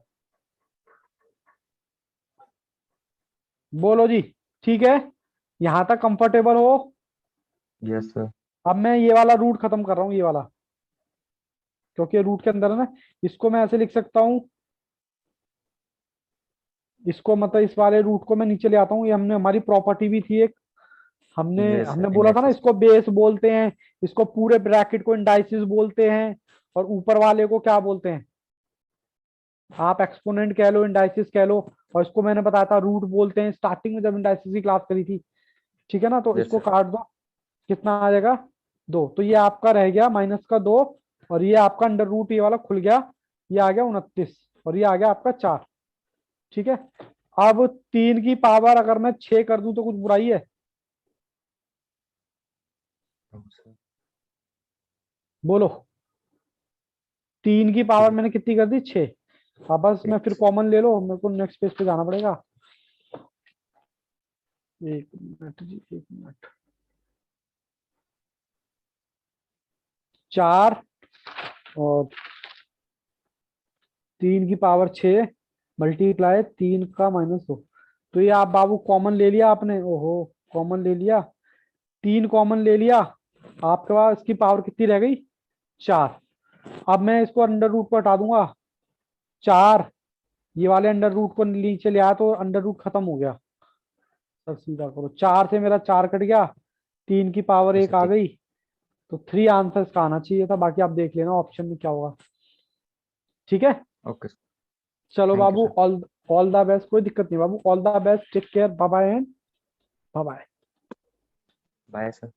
बोलो जी, ठीक है, यहां तक कंफर्टेबल हो? Yes sir. अब मैं ये वाला रूट खत्म कर रहा हूँ, ये वाला, क्योंकि रूट के अंदर है ना। इसको मैं ऐसे लिख सकता हूँ, इसको मतलब इस वाले रूट को मैं नीचे ले आता हूँ। ये हमने हमारी प्रॉपर्टी भी थी एक, हमने Yes, हमने sir. बोला था ना, Indexes. इसको बेस बोलते हैं, इसको पूरे ब्रैकेट को इंडाइसिस बोलते हैं, और ऊपर वाले को क्या बोलते हैं? आप एक्सपोनेंट कह लो, इंडाइसिस कह लो, और इसको मैंने बताया था रूट बोलते हैं स्टार्टिंग में जब इंडाइसिस की क्लास करी थी। ठीक है ना, तो Yes, इसको sir. काट दो, कितना आ जाएगा? 2। तो ये आपका रह गया -2, और ये आपका अंडर रूट ये वाला खुल गया, ये आ गया 29, और ये आ गया आपका 4। ठीक है, अब 3 की पावर अगर मैं 6 कर दूं तो कुछ बुराई है? No, sir. बोलो। 3 की पावर मैंने कितनी कर दी? 6। अब बस मैं फिर 6. कॉमन ले लो, मेरे को नेक्स्ट पेज पे जाना पड़ेगा। एक मिनट जी, एक मिनट। 4 और 3 की पावर 6 मल्टीप्लाई 3 का -2। तो ये आप बाबू कॉमन ले लिया आपने, ओहो कॉमन ले लिया, 3 कॉमन ले लिया, आपके पास इसकी पावर कितनी रह गई? 4। अब मैं इसको अंडर रूट को हटा दूंगा, 4, ये वाले अंडर रूट को नीचे ले आया तो अंडर रूट खत्म हो गया। सर सीधा करो, 4 से मेरा 4 कट गया, 3 की पावर 1 आ गई, तो 3 आंसर इसका आना चाहिए था। बाकी आप देख लेना ऑप्शन में क्या होगा। ठीक है, Okay, sir. चलो Thank you, बाबू, sir. ऑल द बेस्ट, कोई दिक्कत नहीं बाबू, all the best, take care, bye bye and bye bye. Bye, sir.